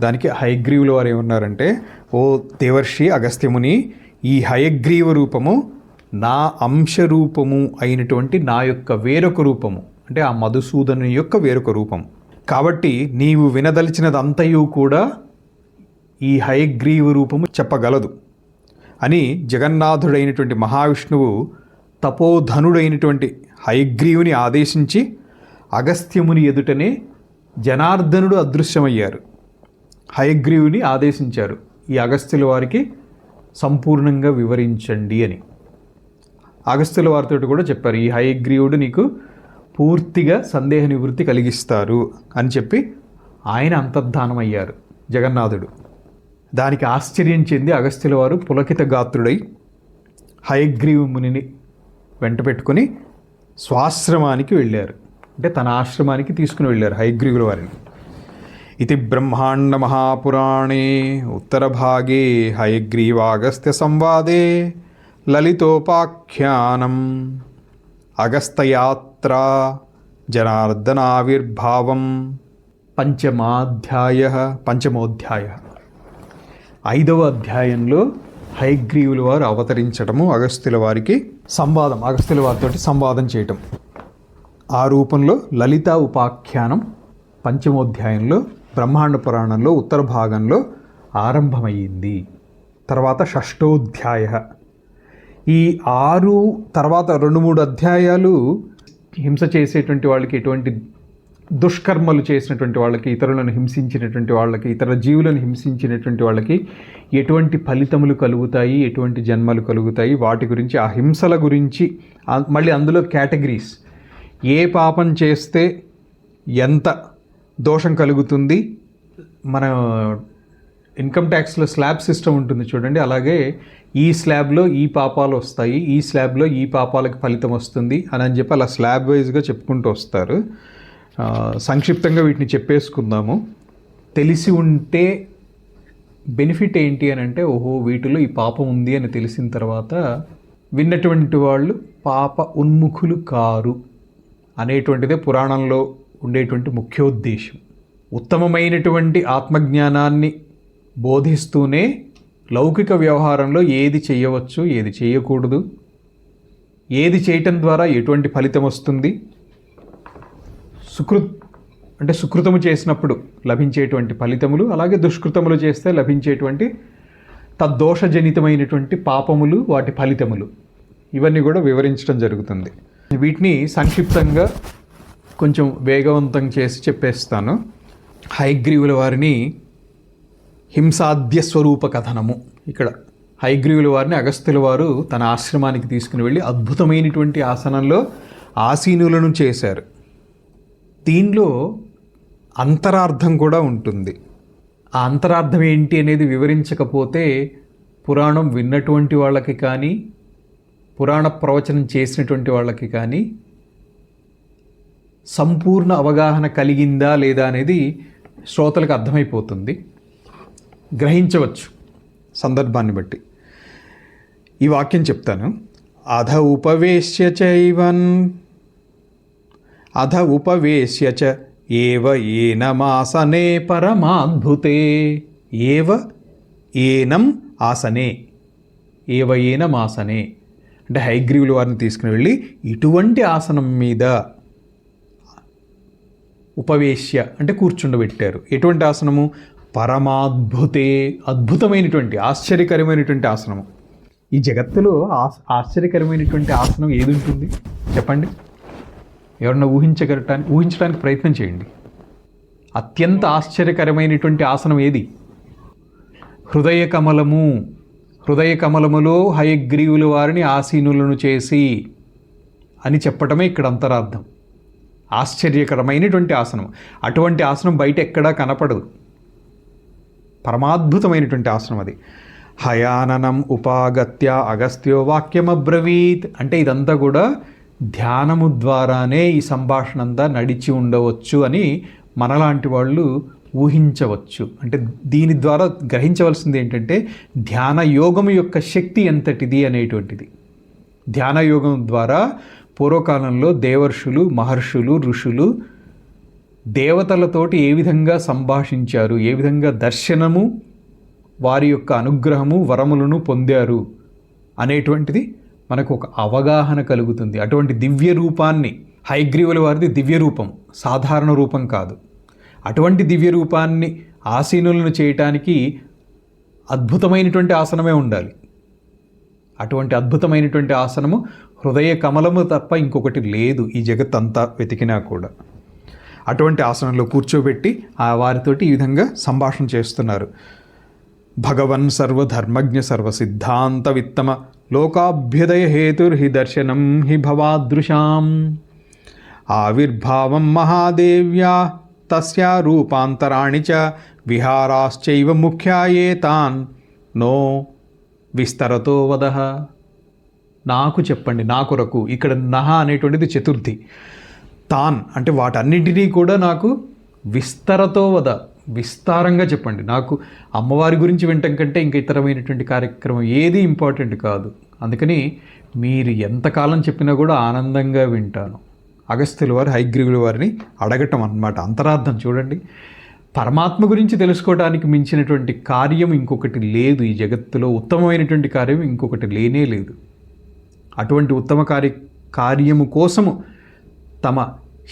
S1: దానికి హయగ్రీవుల వారు ఏమన్నారంటే, ఓ దేవర్షి అగస్త్యముని, ఈ హయగ్రీవ రూపము నా అంశరూపము అయినటువంటి నా యొక్క వేరొక రూపము, అంటే ఆ మధుసూదను యొక్క వేరొక రూపం. కాబట్టి నీవు వినదలిచినదంతయు కూడా ఈ హయగ్రీవ రూపము చెప్పగలదు అని జగన్నాథుడైనటువంటి మహావిష్ణువు తపోధనుడైనటువంటి హయగ్రీవుని ఆదేశించి అగస్త్యముని ఎదుటనే జనార్దనుడు అదృశ్యమయ్యారు. హయగ్రీవుని ఆదేశించారు, ఈ అగస్త్యుల వారికి సంపూర్ణంగా వివరించండి అని. అగస్త్యుల వారితో కూడా చెప్పారు, ఈ హయగ్రీవుడు నీకు పూర్తిగా సందేహ నివృత్తి కలిగిస్తారు అని చెప్పి ఆయన అంతర్ధానమయ్యారు జగన్నాథుడు. దానికి ఆశ్చర్యం చెంది అగస్త్యుల వారు పులకిత గాత్రుడై హయగ్రీవు మునిని వెంట పెట్టుకుని స్వాశ్రమానికి వెళ్ళారు. అంటే తన ఆశ్రమానికి తీసుకుని వెళ్ళారు హయగ్రీవుల వారిని. ఇది బ్రహ్మాండ మహాపురాణే ఉత్తరభాగే హయగ్రీవాగస్త్య సంవాదే లలితోపాఖ్యానం అగస్త్యయాత్ర జనార్దనావిర్భావం పంచమోధ్యాయ. 5వ అధ్యాయంలో హయగ్రీవుల వారు అవతరించటము, అగస్త్యుల వారికి సంవాదం, అగస్త్యుల వారితో సంవాదం చేయటం. ఆ రూపంలో లలిత ఉపాఖ్యానం పంచమోధ్యాయంలో బ్రహ్మాండ పురాణంలో ఉత్తర భాగంలో ఆరంభమయ్యింది. తర్వాత షష్ఠోధ్యాయ. ఈ 6 తర్వాత 2-3 అధ్యాయాలు హింస చేసేటువంటి వాళ్ళకి, ఎటువంటి దుష్కర్మలు చేసినటువంటి వాళ్ళకి, ఇతరులను హింసించినటువంటి వాళ్ళకి, ఇతర జీవులను హింసించినటువంటి వాళ్ళకి ఎటువంటి ఫలితములు కలుగుతాయి, ఎటువంటి జన్మలు కలుగుతాయి, వాటి గురించి, ఆ హింసల గురించి, మళ్ళీ అందులో కేటగిరీస్, ఏ పాపం చేస్తే ఎంత దోషం కలుగుతుంది. మన ఇన్కమ్ ట్యాక్స్లో స్లాబ్ సిస్టమ్ ఉంటుంది చూడండి, అలాగే ఈ స్లాబ్లో ఈ పాపాలు వస్తాయి, ఈ స్లాబ్లో ఈ పాపాలకు ఫలితం వస్తుంది అని చెప్పి అలా స్లాబ్ వైజ్గా చెప్పుకుంటూ వస్తారు. సంక్షిప్తంగా వీటిని చెప్పేసుకుందాము. తెలిసి ఉంటే బెనిఫిట్ ఏంటి అని అంటే, ఓహో వీటిలో ఈ పాపం ఉంది అని తెలిసిన తర్వాత విన్నటువంటి వాళ్ళు పాప ఉన్ముఖులు కారు అనేటువంటిదే పురాణంలో ఉండేటువంటి ముఖ్యోద్దేశం. ఉత్తమమైనటువంటి ఆత్మజ్ఞానాన్ని బోధిస్తూనే లౌకిక వ్యవహారంలో ఏది చేయవచ్చు, ఏది చేయకూడదు, ఏది చేయటం ద్వారా ఎటువంటి ఫలితం వస్తుంది, సుకృతము చేసినప్పుడు లభించేటువంటి ఫలితములు, అలాగే దుష్కృతములు చేస్తే లభించేటువంటి తద్దోషజనితమైనటువంటి పాపములు, వాటి ఫలితములు, ఇవన్నీ కూడా వివరించడం జరుగుతుంది. వీటిని సంక్షిప్తంగా కొంచెం వేగవంతం చేసి చెప్పేస్తాను. హయగ్రీవుల వారిని హింసాద్య స్వరూప కథనము. ఇక్కడ హయగ్రీవుల వారిని అగస్త్యుల వారు తన ఆశ్రమానికి తీసుకుని వెళ్ళి అద్భుతమైనటువంటి ఆసనంలో ఆసీనులను చేశారు. దీనిలో అంతరార్థం కూడా ఉంటుంది. ఆ అంతరార్థం ఏంటి అనేది వివరించకపోతే పురాణం విన్నటువంటి వాళ్ళకి కానీ, పురాణ ప్రవచనం చేసినటువంటి వాళ్ళకి కానీ సంపూర్ణ అవగాహన కలిగిందా లేదా అనేది శ్రోతలకు అర్థమైపోతుంది, గ్రహించవచ్చు సందర్భాన్ని బట్టి. ఈ వాక్యం చెప్తాను. అధ ఉపవేశ్య చ ఏవ ఏనమాసనే పరమాద్భుతే. ఏవ ఏనం ఆసనే, ఏవ ఏనమాసనే అంటే హయగ్రీవుల వారిని తీసుకుని వెళ్ళి ఇటువంటి ఆసనం మీద ఉపవేశ్య అంటే కూర్చుండబెట్టారు. ఎటువంటి ఆసనము? పరమాద్భుతే, అద్భుతమైనటువంటి ఆశ్చర్యకరమైనటువంటి ఆసనము. ఈ జగత్తులో ఆశ్చర్యకరమైనటువంటి ఆసనం ఏది ఉంటుంది చెప్పండి? ఎవరన్నా ఊహించడానికి ప్రయత్నం చేయండి. అత్యంత ఆశ్చర్యకరమైనటువంటి ఆసనం ఏది? హృదయ కమలము. హృదయ కమలములో హయగ్రీవుల వారిని ఆసీనులను చేసి అని చెప్పటమే ఇక్కడ అంతరార్థం. ఆశ్చర్యకరమైనటువంటి ఆసనం. అటువంటి ఆసనం బయట ఎక్కడా కనపడదు. పరమాద్భుతమైనటువంటి ఆసనం అది. హయాననం ఉపాగత్య అగస్త్యో వాక్యమబ్రవీత్ అంటే ఇదంతా కూడా ధ్యానము ద్వారానే ఈ సంభాషణ అంతా నడిచి ఉండవచ్చు అని మనలాంటి వాళ్ళు ఊహించవచ్చు. అంటే దీని ద్వారా గ్రహించవలసింది ఏంటంటే ధ్యాన యోగం యొక్క శక్తి ఎంతటిది అనేటువంటిది. ధ్యాన యోగం ద్వారా పూర్వకాలంలో దేవర్షులు, మహర్షులు, ఋషులు దేవతలతోటి ఏ విధంగా సంభాషించారు, ఏ విధంగా దర్శనము, వారి యొక్క అనుగ్రహము, వరములను పొందారు అనేటువంటిది మనకు ఒక అవగాహన కలుగుతుంది. అటువంటి దివ్య రూపాన్ని, హయగ్రీవుల వారిది దివ్య రూపం, సాధారణ రూపం కాదు. అటువంటి దివ్య రూపాన్ని ఆసీనులను చేయటానికి అద్భుతమైనటువంటి ఆసనమే ఉండాలి. అటువంటి అద్భుతమైనటువంటి ఆసనము హృదయ కమలము తప్ప ఇంకొకటి లేదు ఈ జగత్తంతా వెతికినా కూడా. అటువంటి ఆసనంలో కూర్చోబెట్టి ఆ వారితోటి ఈ విధంగా సంభాషణ చేస్తున్నారు. భగవన్ సర్వధర్మజ్ఞ సర్వసిద్ధాంత విత్తమ లోకాభ్యుదయ హేతుర్హి దర్శనం హి భవాదృశాం ఆవిర్భావం మహాదేవ్యా తస్యా రూపాంతరాణి చ విహారాశ్చైవ ముఖ్యాయేతాన్ నో విస్తరతో వదః. నాకు చెప్పండి, నా కొరకు. ఇక్కడ నహ అనేటువంటిది చతుర్థి. తాన్ అంటే వాటన్నింటినీ కూడా నాకు విస్తరతో వద, విస్తారంగా చెప్పండి. నాకు అమ్మవారి గురించి వినటం కంటే ఇంక ఇతరమైనటువంటి కార్యక్రమం ఏది ఇంపార్టెంట్ కాదు. అందుకని మీరు ఎంతకాలం చెప్పినా కూడా ఆనందంగా వింటాను. అగస్త్యుల వారు హయగ్రీవుల వారిని అడగటం అన్నమాట. అంతరార్థం చూడండి. పరమాత్మ గురించి తెలుసుకోవడానికి మించినటువంటి కార్యం ఇంకొకటి లేదు ఈ జగత్తులో. ఉత్తమమైనటువంటి కార్యం ఇంకొకటి లేనే లేదు. అటువంటి ఉత్తమ కార్యము కోసము తమ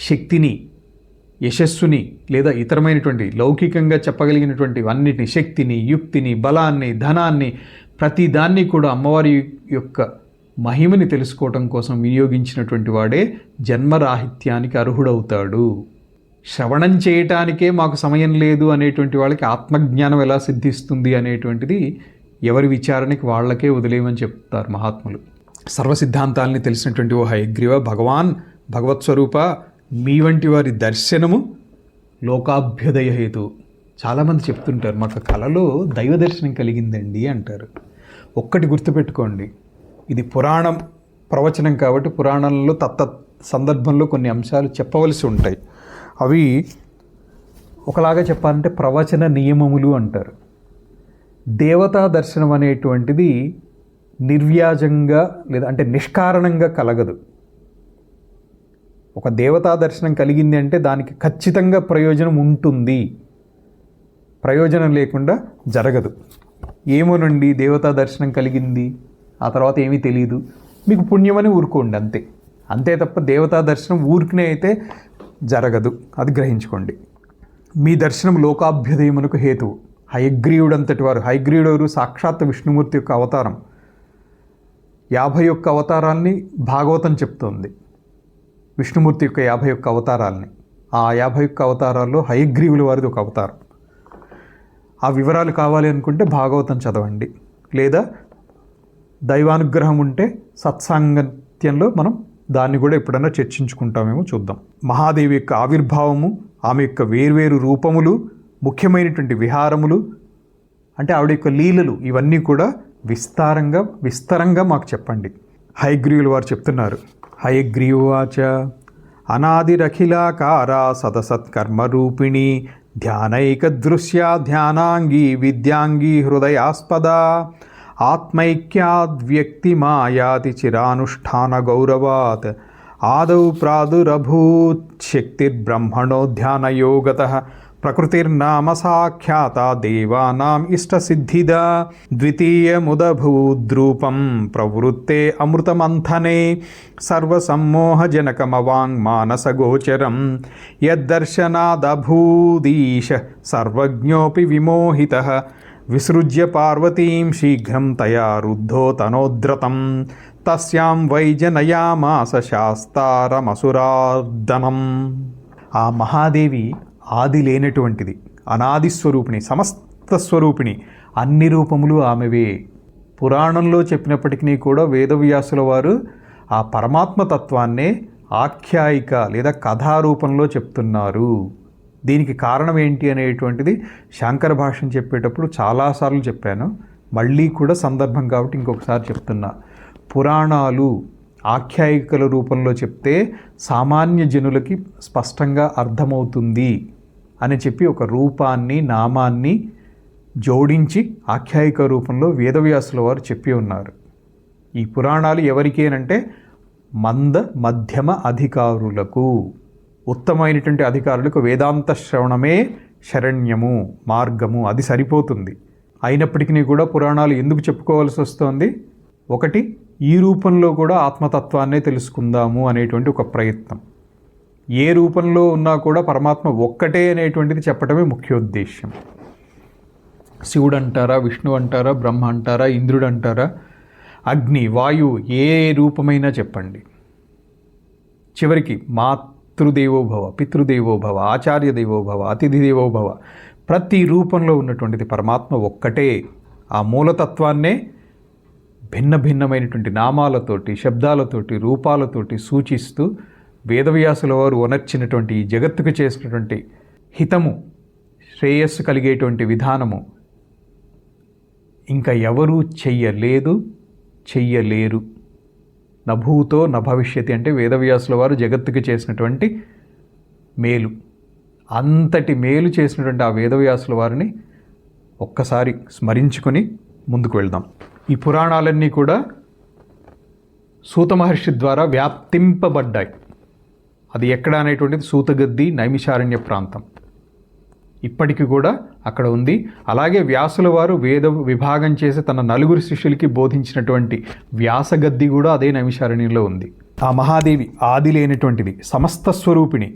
S1: శక్తిని, యశస్సుని లేదా ఇతరమైనటువంటి లౌకికంగా చెప్పగలిగినటువంటి అన్నిటిని, శక్తిని, యుక్తిని, బలాన్ని, ధనాన్ని, ప్రతి దాన్ని కూడా అమ్మవారి యొక్క మహిమని తెలుసుకోవటం కోసం వినియోగించినటువంటి వాడే జన్మరాహిత్యానికి అర్హుడవుతాడు. శ్రవణం చేయటానికే మాకు సమయం లేదు అనేటువంటి వాళ్ళకి ఆత్మజ్ఞానం ఎలా సిద్ధిస్తుంది అనేటువంటిది ఎవరి విచారణకి వాళ్ళకే వదిలేయమని చెప్తారు మహాత్ములు. సర్వసిద్ధాంతాలని తెలిసినటువంటి ఓ హయగ్రీవ, భగవాన్ భగవత్ స్వరూప, మీ వంటి వారి దర్శనము లోకాభ్యుదయ హేతు. చాలామంది చెప్తుంటారు మాకు కలలో దైవ దర్శనం కలిగిందండి అంటారు. ఒక్కటి గుర్తుపెట్టుకోండి, ఇది పురాణం ప్రవచనం కాబట్టి పురాణంలో తత్త సందర్భంలో కొన్ని అంశాలు చెప్పవలసి ఉంటాయి. అవి ఒకలాగా చెప్పాలంటే ప్రవచన నియమములు అంటారు. దేవతా దర్శనం అనేటువంటిది నిర్వ్యాజంగా లేదా అంటే నిష్కారణంగా కలగదు. ఒక దేవతా దర్శనం కలిగింది అంటే దానికి ఖచ్చితంగా ప్రయోజనం ఉంటుంది, ప్రయోజనం లేకుండా జరగదు. ఏమోనండి దేవతా దర్శనం కలిగింది, ఆ తర్వాత ఏమీ తెలియదు, మీకు పుణ్యమని ఊరుకోండి అంతే. అంతే తప్ప దేవతా దర్శనం ఊరికనే అయితే జరగదు, అది గ్రహించుకోండి. మీ దర్శనం లోకాభ్యుదయమునకు హేతువు. హయగ్రీవుడంతటి వారు, హయగ్రీవుడు సాక్షాత్ విష్ణుమూర్తి యొక్క అవతారం. 51 అవతారాల్ని భాగవతం చెప్తోంది, విష్ణుమూర్తి యొక్క 51 అవతారాలని. ఆ 51 అవతారాల్లో హయగ్రీవుల వారిది ఒక అవతారం. ఆ వివరాలు కావాలి అనుకుంటే భాగవతం చదవండి, లేదా దైవానుగ్రహం ఉంటే సత్సాంగత్యంలో మనం దాన్ని కూడా ఎప్పుడైనా చర్చించుకుంటామేమో, చూద్దాం. మహాదేవి యొక్క ఆవిర్భావము, ఆమె యొక్క వేర్వేరు రూపములు, ముఖ్యమైనటువంటి విహారములు, అంటే ఆవిడ యొక్క లీలలు, ఇవన్నీ కూడా విస్తారంగా మాకు చెప్పండి. హయగ్రీవుల వారు చెప్తున్నారు. హయగ్రీవాచ అనాదిరఖిలాకారా సతసత్కర్మరూపిణి ధ్యానైక దృశ్యా ధ్యానాంగీ విద్యాంగీ హృదయాస్పద ఆత్మైక్యాద్వ్యక్తి మాయాతి చిరానుష్ఠాన గౌరవాత్ ఆదౌ ప్రాదురభూత్ శక్తిర్బ్రహ్మణో ధ్యానయోగతః ప్రకృతిర్నామ సాఖ్యాత దేవానాం ఇష్టసిద్ధిదా ద్వితీయముదభూద్రూపం ప్రవృత్తే అమృతమంథనే సర్వసమ్మోహజనకమవాంగ్మానసగోచరం యద్దర్శనాదభూదీశ సర్వజ్ఞోపి విమోహితః విసృజ్య పార్వతీం శీఘ్రం తయా రుద్ధో తనోద్రతం తస్యాం వైజనయామాస శాస్తారమసురార్దనం. ఆ మహాదేవి ఆది లేనటువంటిది, అనాది స్వరూపిణి, సమస్త స్వరూపిణి, అన్ని రూపములు ఆమెవే. పురాణంలో చెప్పినప్పటికీ కూడా వేదవ్యాసుల వారు ఆ పరమాత్మతత్వాన్నే ఆఖ్యాయిక లేదా కథారూపంలో చెప్తున్నారు. దీనికి కారణం ఏంటి అనేటువంటిది శాంకర భాష్యం చెప్పేటప్పుడు చాలాసార్లు చెప్పాను, మళ్ళీ కూడా సందర్భం కాబట్టి ఇంకొకసారి చెప్తున్నా. పురాణాలు ఆఖ్యాయికల రూపంలో చెప్తే సామాన్య జనులకి స్పష్టంగా అర్థమవుతుంది అని చెప్పి ఒక రూపాన్ని, నామాన్ని జోడించి ఆఖ్యాయిక రూపంలో వేదవ్యాసుల వారు చెప్పి ఉన్నారు. ఈ పురాణాలు ఎవరికేనంటే మంద మధ్యమ అధికారులకు, ఉత్తమమైనటువంటి అధికారులకు వేదాంత శ్రవణమే శరణ్యము, మార్గము, అది సరిపోతుంది. అయినప్పటికీ కూడా పురాణాలు ఎందుకు చెప్పుకోవాల్సి వస్తుంది? ఒకటి, ఈ రూపంలో కూడా ఆత్మతత్వాన్నే తెలుసుకుందాము అనేటువంటి ఒక ప్రయత్నం. ఏ రూపంలో ఉన్నా కూడా పరమాత్మ ఒక్కటే అనేటువంటిది చెప్పడమే ముఖ్యోద్దేశ్యం. శివుడు అంటారా, విష్ణు అంటారా, బ్రహ్మ అంటారా, ఇంద్రుడు అంటారా, అగ్ని, వాయువు, ఏ రూపమైనా చెప్పండి. చివరికి మాతృదేవోభవ, పితృదేవోభవ, ఆచార్య దేవోభవ, అతిథి దేవోభవ, ప్రతి రూపంలో ఉన్నటువంటిది పరమాత్మ ఒక్కటే. ఆ మూలతత్వాన్నే భిన్న భిన్నమైనటువంటి నామాలతోటి, శబ్దాలతోటి, రూపాలతోటి సూచిస్తూ వేదవ్యాసుల వారు వనర్చినటువంటి ఈ జగత్తుకు చేసినటువంటి హితము, శ్రేయస్సు కలిగేటువంటి విధానము ఇంకా ఎవరూ చెయ్యలేరు. నభూతో నభవిష్యతి అంటే వేదవ్యాసుల వారు జగత్తుకు చేసినటువంటి మేలు. అంతటి మేలు చేసినటువంటి ఆ వేదవ్యాసుల వారిని ఒక్కసారి స్మరించుకొని ముందుకు వెళ్దాం. ఈ పురాణాలన్నీ కూడా సూత మహర్షి ద్వారా వ్యాప్తింపబడ్డాయి. అది ఎక్కడ అనేటువంటిది సూతగద్ది, నైమిషారణ్య ప్రాంతం ఇప్పటికీ కూడా అక్కడ ఉంది. అలాగే వ్యాసుల వారు వేద విభాగం చేసి తన 4 శిష్యులకి బోధించినటువంటి వ్యాసగద్ది కూడా అదే నైమిషారణ్యంలో ఉంది. ఆ మహాదేవి ఆది లేనటువంటిది, సమస్త స్వరూపిణి,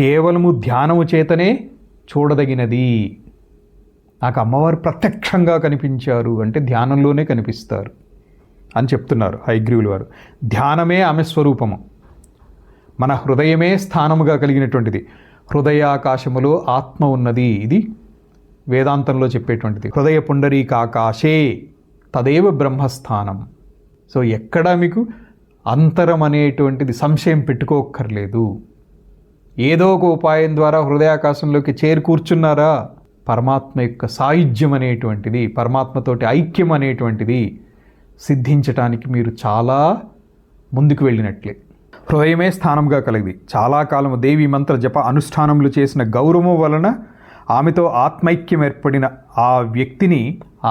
S1: కేవలము ధ్యానము చేతనే చూడదగినది. నాకు అమ్మవారు ప్రత్యక్షంగా కనిపించారు అంటే ధ్యానంలోనే కనిపిస్తారు అని చెప్తున్నారు హయగ్రీవుల వారు. ధ్యానమే ఆమె స్వరూపము. మన హృదయమే స్థానముగా కలిగినటువంటిది. హృదయాకాశములో ఆత్మ ఉన్నది. ఇది వేదాంతంలో చెప్పేటువంటిది. హృదయ పుండరీకాకాశే తదేవ బ్రహ్మస్థానం. సో ఎక్కడా మీకు అంతరం అనేటువంటిది సంశయం పెట్టుకోక్కర్లేదు. ఏదో ఒక ఉపాయం ద్వారా హృదయాకాశంలోకి కూర్చున్నారా, పరమాత్మ యొక్క సాయుధ్యం అనేటువంటిది, పరమాత్మతోటి ఐక్యం అనేటువంటిది సిద్ధించటానికి మీరు చాలా ముందుకు వెళ్ళినట్లే. హృదయమే స్థానంగా కలిగింది. చాలా కాలము దేవి మంత్ర జప అనుష్ఠానములు చేసిన గౌరవం వలన ఆమెతో ఆత్మైక్యం ఏర్పడిన ఆ వ్యక్తిని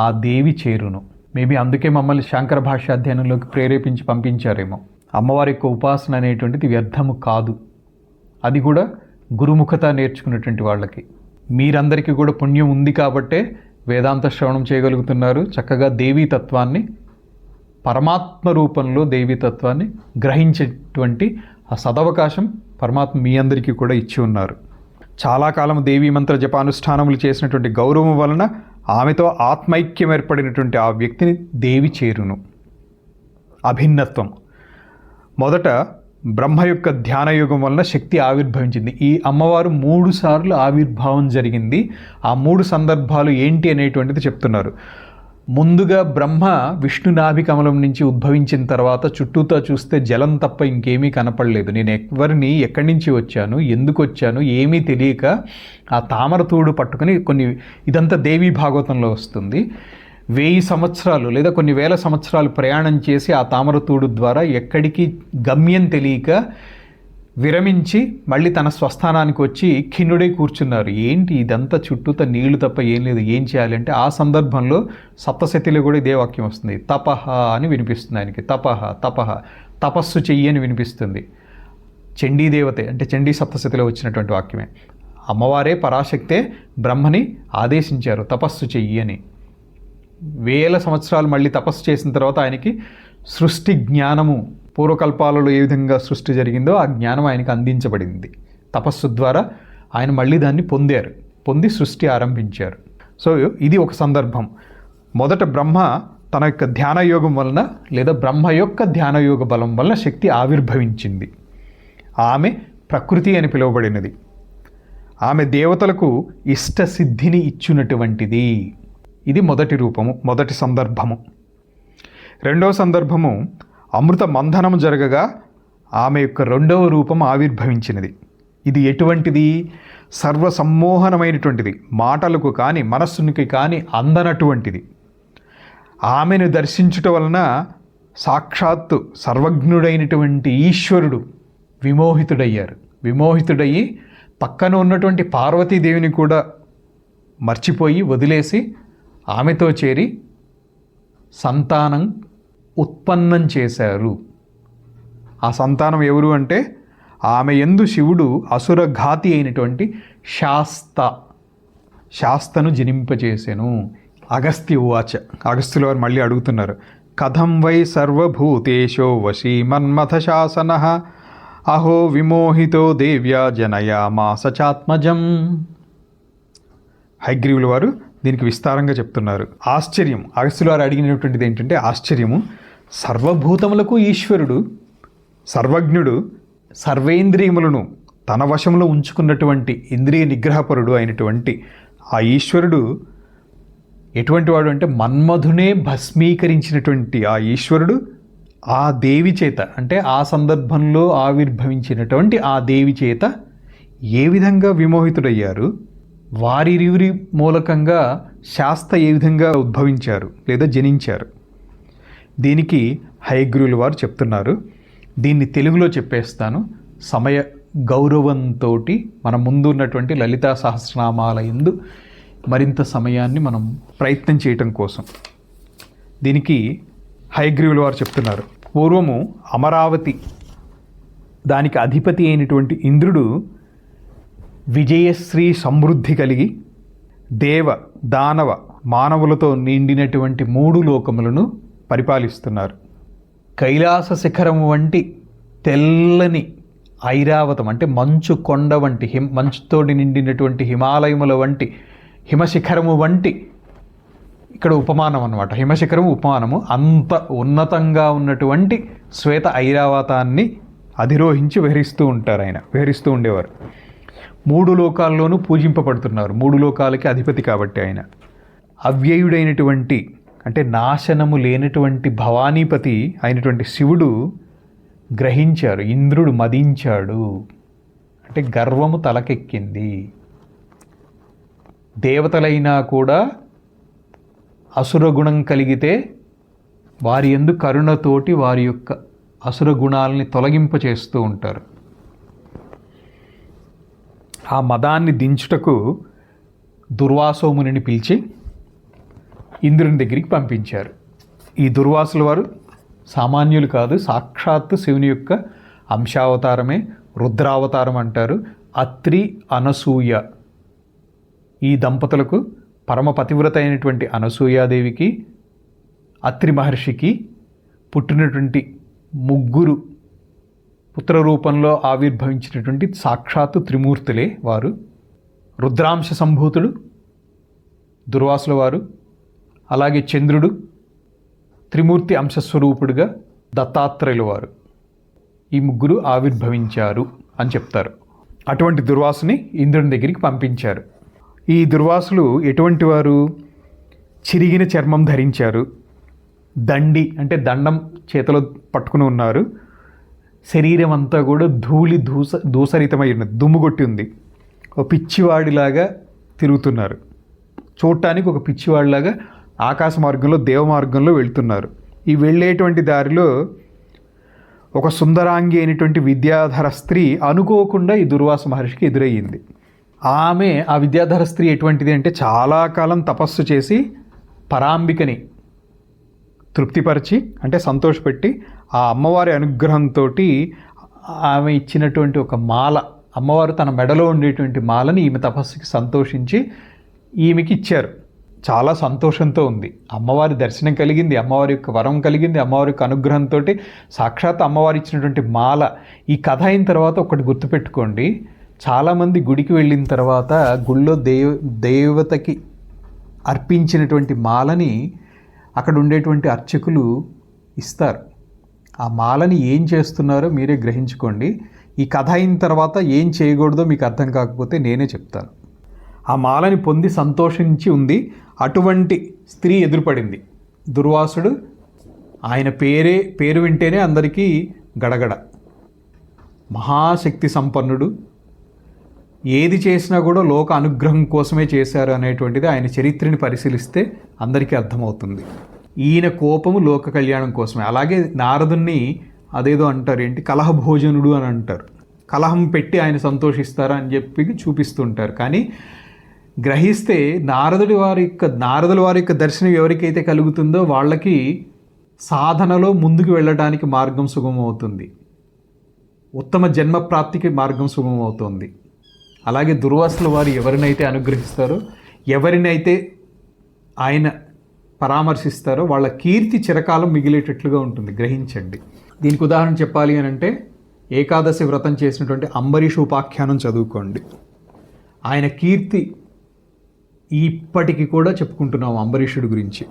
S1: ఆ దేవి చేరును. మేబీ అందుకే మమ్మల్ని శంకర భాష్య అధ్యయనంలోకి ప్రేరేపించి పంపించారేమో. అమ్మవారి యొక్క ఉపాసన అనేటువంటిది వ్యర్థము కాదు. అది కూడా గురుముఖత నేర్చుకున్నటువంటి వాళ్ళకి. మీరందరికీ కూడా పుణ్యం ఉంది కాబట్టే వేదాంత శ్రవణం చేయగలుగుతున్నారు. చక్కగా దేవీ తత్వాన్ని, పరమాత్మ రూపంలో దేవీ తత్వాన్ని గ్రహించేటువంటి ఆ సదవకాశం పరమాత్మ మీ అందరికీ కూడా ఇచ్చి ఉన్నారు. చాలా కాలం దేవీ మంత్ర జపానుష్ఠానములు చేసినటువంటి గౌరవం వలన ఆమెతో ఆత్మైక్యం ఏర్పడినటువంటి ఆ వ్యక్తిని దేవి చేరును. అభిన్నత్వం. మొదట బ్రహ్మ యొక్క ధ్యానయోగం వలన శక్తి ఆవిర్భవించింది. ఈ అమ్మవారు 3 సార్లు ఆవిర్భావం జరిగింది. ఆ 3 సందర్భాలు ఏంటి అనేటువంటిది చెప్తున్నారు. ముందుగా బ్రహ్మ విష్ణు నాభి కమలం నుంచి ఉద్భవించిన తర్వాత చుట్టూతా చూస్తే జలం తప్ప ఇంకేమీ కనపడలేదు. నేను ఎక్కడి నుంచి వచ్చాను, ఎందుకు వచ్చాను ఏమీ తెలియక ఆ తామరతూడు పట్టుకుని ఇదంతా దేవీ భాగవతంలో వస్తుంది. 1000 సంవత్సరాలు లేదా కొన్ని వేల సంవత్సరాలు ప్రయాణం చేసి ఆ తామరతూడు ద్వారా ఎక్కడికి గమ్యం తెలియక విరమించి మళ్ళీ తన స్వస్థానానికి వచ్చి ఖిన్నుడై కూర్చున్నారు. ఏంటి ఇదంతా చుట్టూత నీళ్లు తప్ప ఏం లేదు, ఏం చేయాలి అంటే ఆ సందర్భంలో సప్తశతిలో కూడా ఇదే వాక్యం వస్తుంది. తపహ అని వినిపిస్తుంది ఆయనకి. తపహ తపస్సు చెయ్యి అని వినిపిస్తుంది. చండీదేవతే అంటే చండీ సప్తశతిలో వచ్చినటువంటి వాక్యమే. అమ్మవారే పరాశక్తే బ్రహ్మని ఆదేశించారు తపస్సు చెయ్యి అని. 1000 సంవత్సరాలు మళ్ళీ తపస్సు చేసిన తర్వాత ఆయనకి సృష్టి జ్ఞానము, పూర్వకల్పాలలో ఏ విధంగా సృష్టి జరిగిందో ఆ జ్ఞానం ఆయనకు అందించబడింది. తపస్సు ద్వారా ఆయన మళ్ళీ దాన్ని పొంది సృష్టి ఆరంభించారు. సో ఇది ఒక సందర్భం. మొదట బ్రహ్మ తన యొక్క ధ్యానయోగం వలన లేదా బ్రహ్మ యొక్క ధ్యానయోగ బలం వలన శక్తి ఆవిర్భవించింది. ఆమె ప్రకృతి అని పిలువబడినది. ఆమె దేవతలకు ఇష్టసిద్ధిని ఇచ్చినటువంటిది. ఇది మొదటి రూపము, మొదటి సందర్భము. రెండవ సందర్భము అమృత మంథనము జరగగా ఆమె యొక్క రెండవ రూపం ఆవిర్భవించినది. ఇది ఎటువంటిది? సర్వసమ్మోహనమైనటువంటిది, మాటలకు కానీ మనస్సునికి కానీ అందనటువంటిది. ఆమెను దర్శించుట వలన సాక్షాత్తు సర్వజ్ఞుడైనటువంటి ఈశ్వరుడు విమోహితుడయ్యి పక్కన ఉన్నటువంటి పార్వతీదేవిని కూడా మర్చిపోయి వదిలేసి ఆమెతో చేరి సంతానం ఉత్పన్నం చేశారు. ఆ సంతానం ఎవరు అంటే ఆమె యందు శివుడు అసురఘాతి అయినటువంటి శాస్తను జనింపచేసెను. అగస్త్య ఉవాచ, అగస్త్యుల వారు మళ్ళీ అడుగుతున్నారు, కథం వై సర్వభూతేషో వశీ మన్మథ శాసన అహో విమోహితో దేవ్యా జనయామాస చాత్మజం. హయగ్రీవుల వారు దీనికి విస్తారంగా చెప్తున్నారు. ఆశ్చర్యం, అగస్త్యుల వారు అడిగినటువంటిది ఏంటంటే ఆశ్చర్యము, సర్వభూతములకు ఈశ్వరుడు, సర్వజ్ఞుడు, సర్వేంద్రియములను తన వశంలో ఉంచుకున్నటువంటి ఇంద్రియ నిగ్రహపరుడు అయినటువంటి ఆ ఈశ్వరుడు ఎటువంటి వాడు అంటే మన్మధునే భస్మీకరించినటువంటి ఆ ఈశ్వరుడు ఆ దేవి చేత, అంటే ఆ సందర్భంలో ఆవిర్భవించినటువంటి ఆ దేవి చేత ఏ విధంగా విమోహితుడయ్యారు, వారిరువురి మూలకంగా శాస్త ఏ విధంగా ఉద్భవించారు లేదా జనించారు. దీనికి హయగ్రీవుల వారు చెప్తున్నారు. దీన్ని తెలుగులో చెప్పేస్తాను. సమయ గౌరవంతో మన ముందు ఉన్నటువంటి లలితా సహస్రనామాల యందు మరింత సమయాన్ని మనం ప్రయత్నం చేయటం కోసం. దీనికి హయగ్రీవుల వారు చెప్తున్నారు, పూర్వము అమరావతి దానికి అధిపతి అయినటువంటి ఇంద్రుడు విజయశ్రీ సమృద్ధి కలిగి దేవ దానవ మానవులతో నిండినటువంటి 3 లోకములను పరిపాలిస్తున్నారు. కైలాస శిఖరం వంటి తెల్లని ఐరావతం అంటే మంచు కొండ వంటి మంచుతోటి నిండినటువంటి హిమాలయముల వంటి హిమశిఖరము వంటి, ఇక్కడ ఉపమానం అన్నమాట, హిమశిఖరము ఉపమానము, అంత ఉన్నతంగా ఉన్నటువంటి శ్వేత ఐరావతాన్ని అధిరోహించి విహరిస్తూ ఉండేవారు. 3 లోకాల్లోనూ పూజింపబడుతున్నారు. 3 లోకాలకి అధిపతి కాబట్టి ఆయన అవ్యయుడైనటువంటి అంటే నాశనము లేనటువంటి భవానీపతి అయినటువంటి శివుడు గ్రహించారు. ఇంద్రుడు మదించాడు అంటే గర్వము తలకెక్కింది. దేవతలైనా కూడా అసుర గుణం కలిగితే వారి యందు కరుణతోటి వారి యొక్క అసుర గుణాలని తొలగింపచేస్తూ ఉంటారు. ఆ మదాన్ని దించుటకు దుర్వాసోమునిని పిలిచి ఇంద్రుని దగ్గరికి పంపించారు. ఈ దుర్వాసుల వారు సామాన్యులు కాదు, సాక్షాత్తు శివుని యొక్క అంశావతారమే, రుద్రావతారం అంటారు. అత్రి అనసూయ ఈ దంపతులకు పరమ పతివ్రత అయినటువంటి అనసూయాదేవికి అత్రి మహర్షికి పుట్టినటువంటి 3 పుత్ర రూపంలో ఆవిర్భవించినటువంటి సాక్షాత్తు త్రిమూర్తులే వారు. రుద్రాంశ సంభూతుడు దుర్వాసుల వారు, అలాగే చంద్రుడు త్రిమూర్తి అంశస్వరూపుడుగా దత్తాత్రేయుల వారు, ఈ 3 ఆవిర్భవించారు అని చెప్తారు. అటువంటి దుర్వాసుని ఇంద్రుని దగ్గరికి పంపించారు. ఈ దుర్వాసులు ఎటువంటి వారు? చిరిగిన చర్మం ధరించారు, దండి అంటే దండం చేతిలో పట్టుకుని ఉన్నారు, శరీరం అంతా కూడా దూసరితమై ఉన్నది, దుమ్ము కొట్టి ఉంది, ఒక పిచ్చివాడిలాగా తిరుగుతున్నారు. చూడటానికి ఒక పిచ్చివాడిలాగా ఆకాశ మార్గంలో దేవ మార్గంలో వెళ్తున్నారు. ఈ వెళ్ళేటువంటి దారిలో ఒక సుందరాంగి అయినటువంటి విద్యాధర స్త్రీ అనుకోకుండా ఈ దుర్వాస మహర్షికి ఎదురయ్యింది. ఆమె ఆ విద్యాధర స్త్రీ ఎటువంటిది అంటే చాలా కాలం తపస్సు చేసి పరాంబికని తృప్తిపరిచి అంటే సంతోషపెట్టి ఆ అమ్మవారి అనుగ్రహంతో ఆమె ఇచ్చినటువంటి ఒక మాల, అమ్మవారు తన మెడలో ఉండేటువంటి మాలని ఈమె తపస్సుకి సంతోషించి ఈమెకి ఇచ్చారు. చాలా సంతోషంతో ఉంది. అమ్మవారి దర్శనం కలిగింది, అమ్మవారి యొక్క వరం కలిగింది, అమ్మవారి యొక్క అనుగ్రహంతో సాక్షాత్ అమ్మవారు ఇచ్చినటువంటి మాల. ఈ కథ అయిన తర్వాత ఒకటి గుర్తుపెట్టుకోండి, చాలామంది గుడికి వెళ్ళిన తర్వాత గుళ్ళో దేవతకి అర్పించినటువంటి మాలని అక్కడ ఉండేటువంటి అర్చకులు ఇస్తారు. ఆ మాలని ఏం చేస్తున్నారో మీరే గ్రహించుకోండి. ఈ కథ అయిన తర్వాత ఏం చేయకూడదో మీకు అర్థం కాకపోతే నేనే చెప్తాను. ఆ మాలని పొంది సంతోషించి ఉంది. అటువంటి స్త్రీ ఎదురుపడింది. దుర్వాసుడు ఆయన పేరు వింటేనే అందరికీ గడగడ. మహాశక్తి సంపన్నుడు, ఏది చేసినా కూడా లోక అనుగ్రహం కోసమే చేశారు అనేటువంటిది ఆయన చరిత్రని పరిశీలిస్తే అందరికీ అర్థమవుతుంది. ఈయన కోపము లోక కళ్యాణం కోసమే. అలాగే నారదుణ్ణి అదేదో అంటారు, ఏంటి కలహ భోజనుడు అని అంటారు. కలహం పెట్టి ఆయన సంతోషిస్తారా అని చెప్పి చూపిస్తుంటారు. కానీ గ్రహిస్తే నారదుల వారి యొక్క దర్శనం ఎవరికైతే కలుగుతుందో వాళ్ళకి సాధనలో ముందుకు వెళ్ళడానికి మార్గం సుగమవుతుంది, ఉత్తమ జన్మ ప్రాప్తికి మార్గం సుగమవుతుంది. అలాగే దుర్వాసుల వారు ఎవరినైతే అనుగ్రహిస్తారో, ఎవరినైతే ఆయన పరామర్శిస్తారో వాళ్ళ కీర్తి చిరకాలం మిగిలేటట్లుగా ఉంటుంది. గ్రహించండి. దీనికి ఉదాహరణ చెప్పాలి అని అంటే ఏకాదశి వ్రతం చేసినటువంటి అంబరీష్ ఉపాఖ్యానం చదువుకోండి. ఆయన కీర్తి ఇప్పటికీ కూడా చెప్పుకుంటున్నాం అంబరీషుడి గురించి.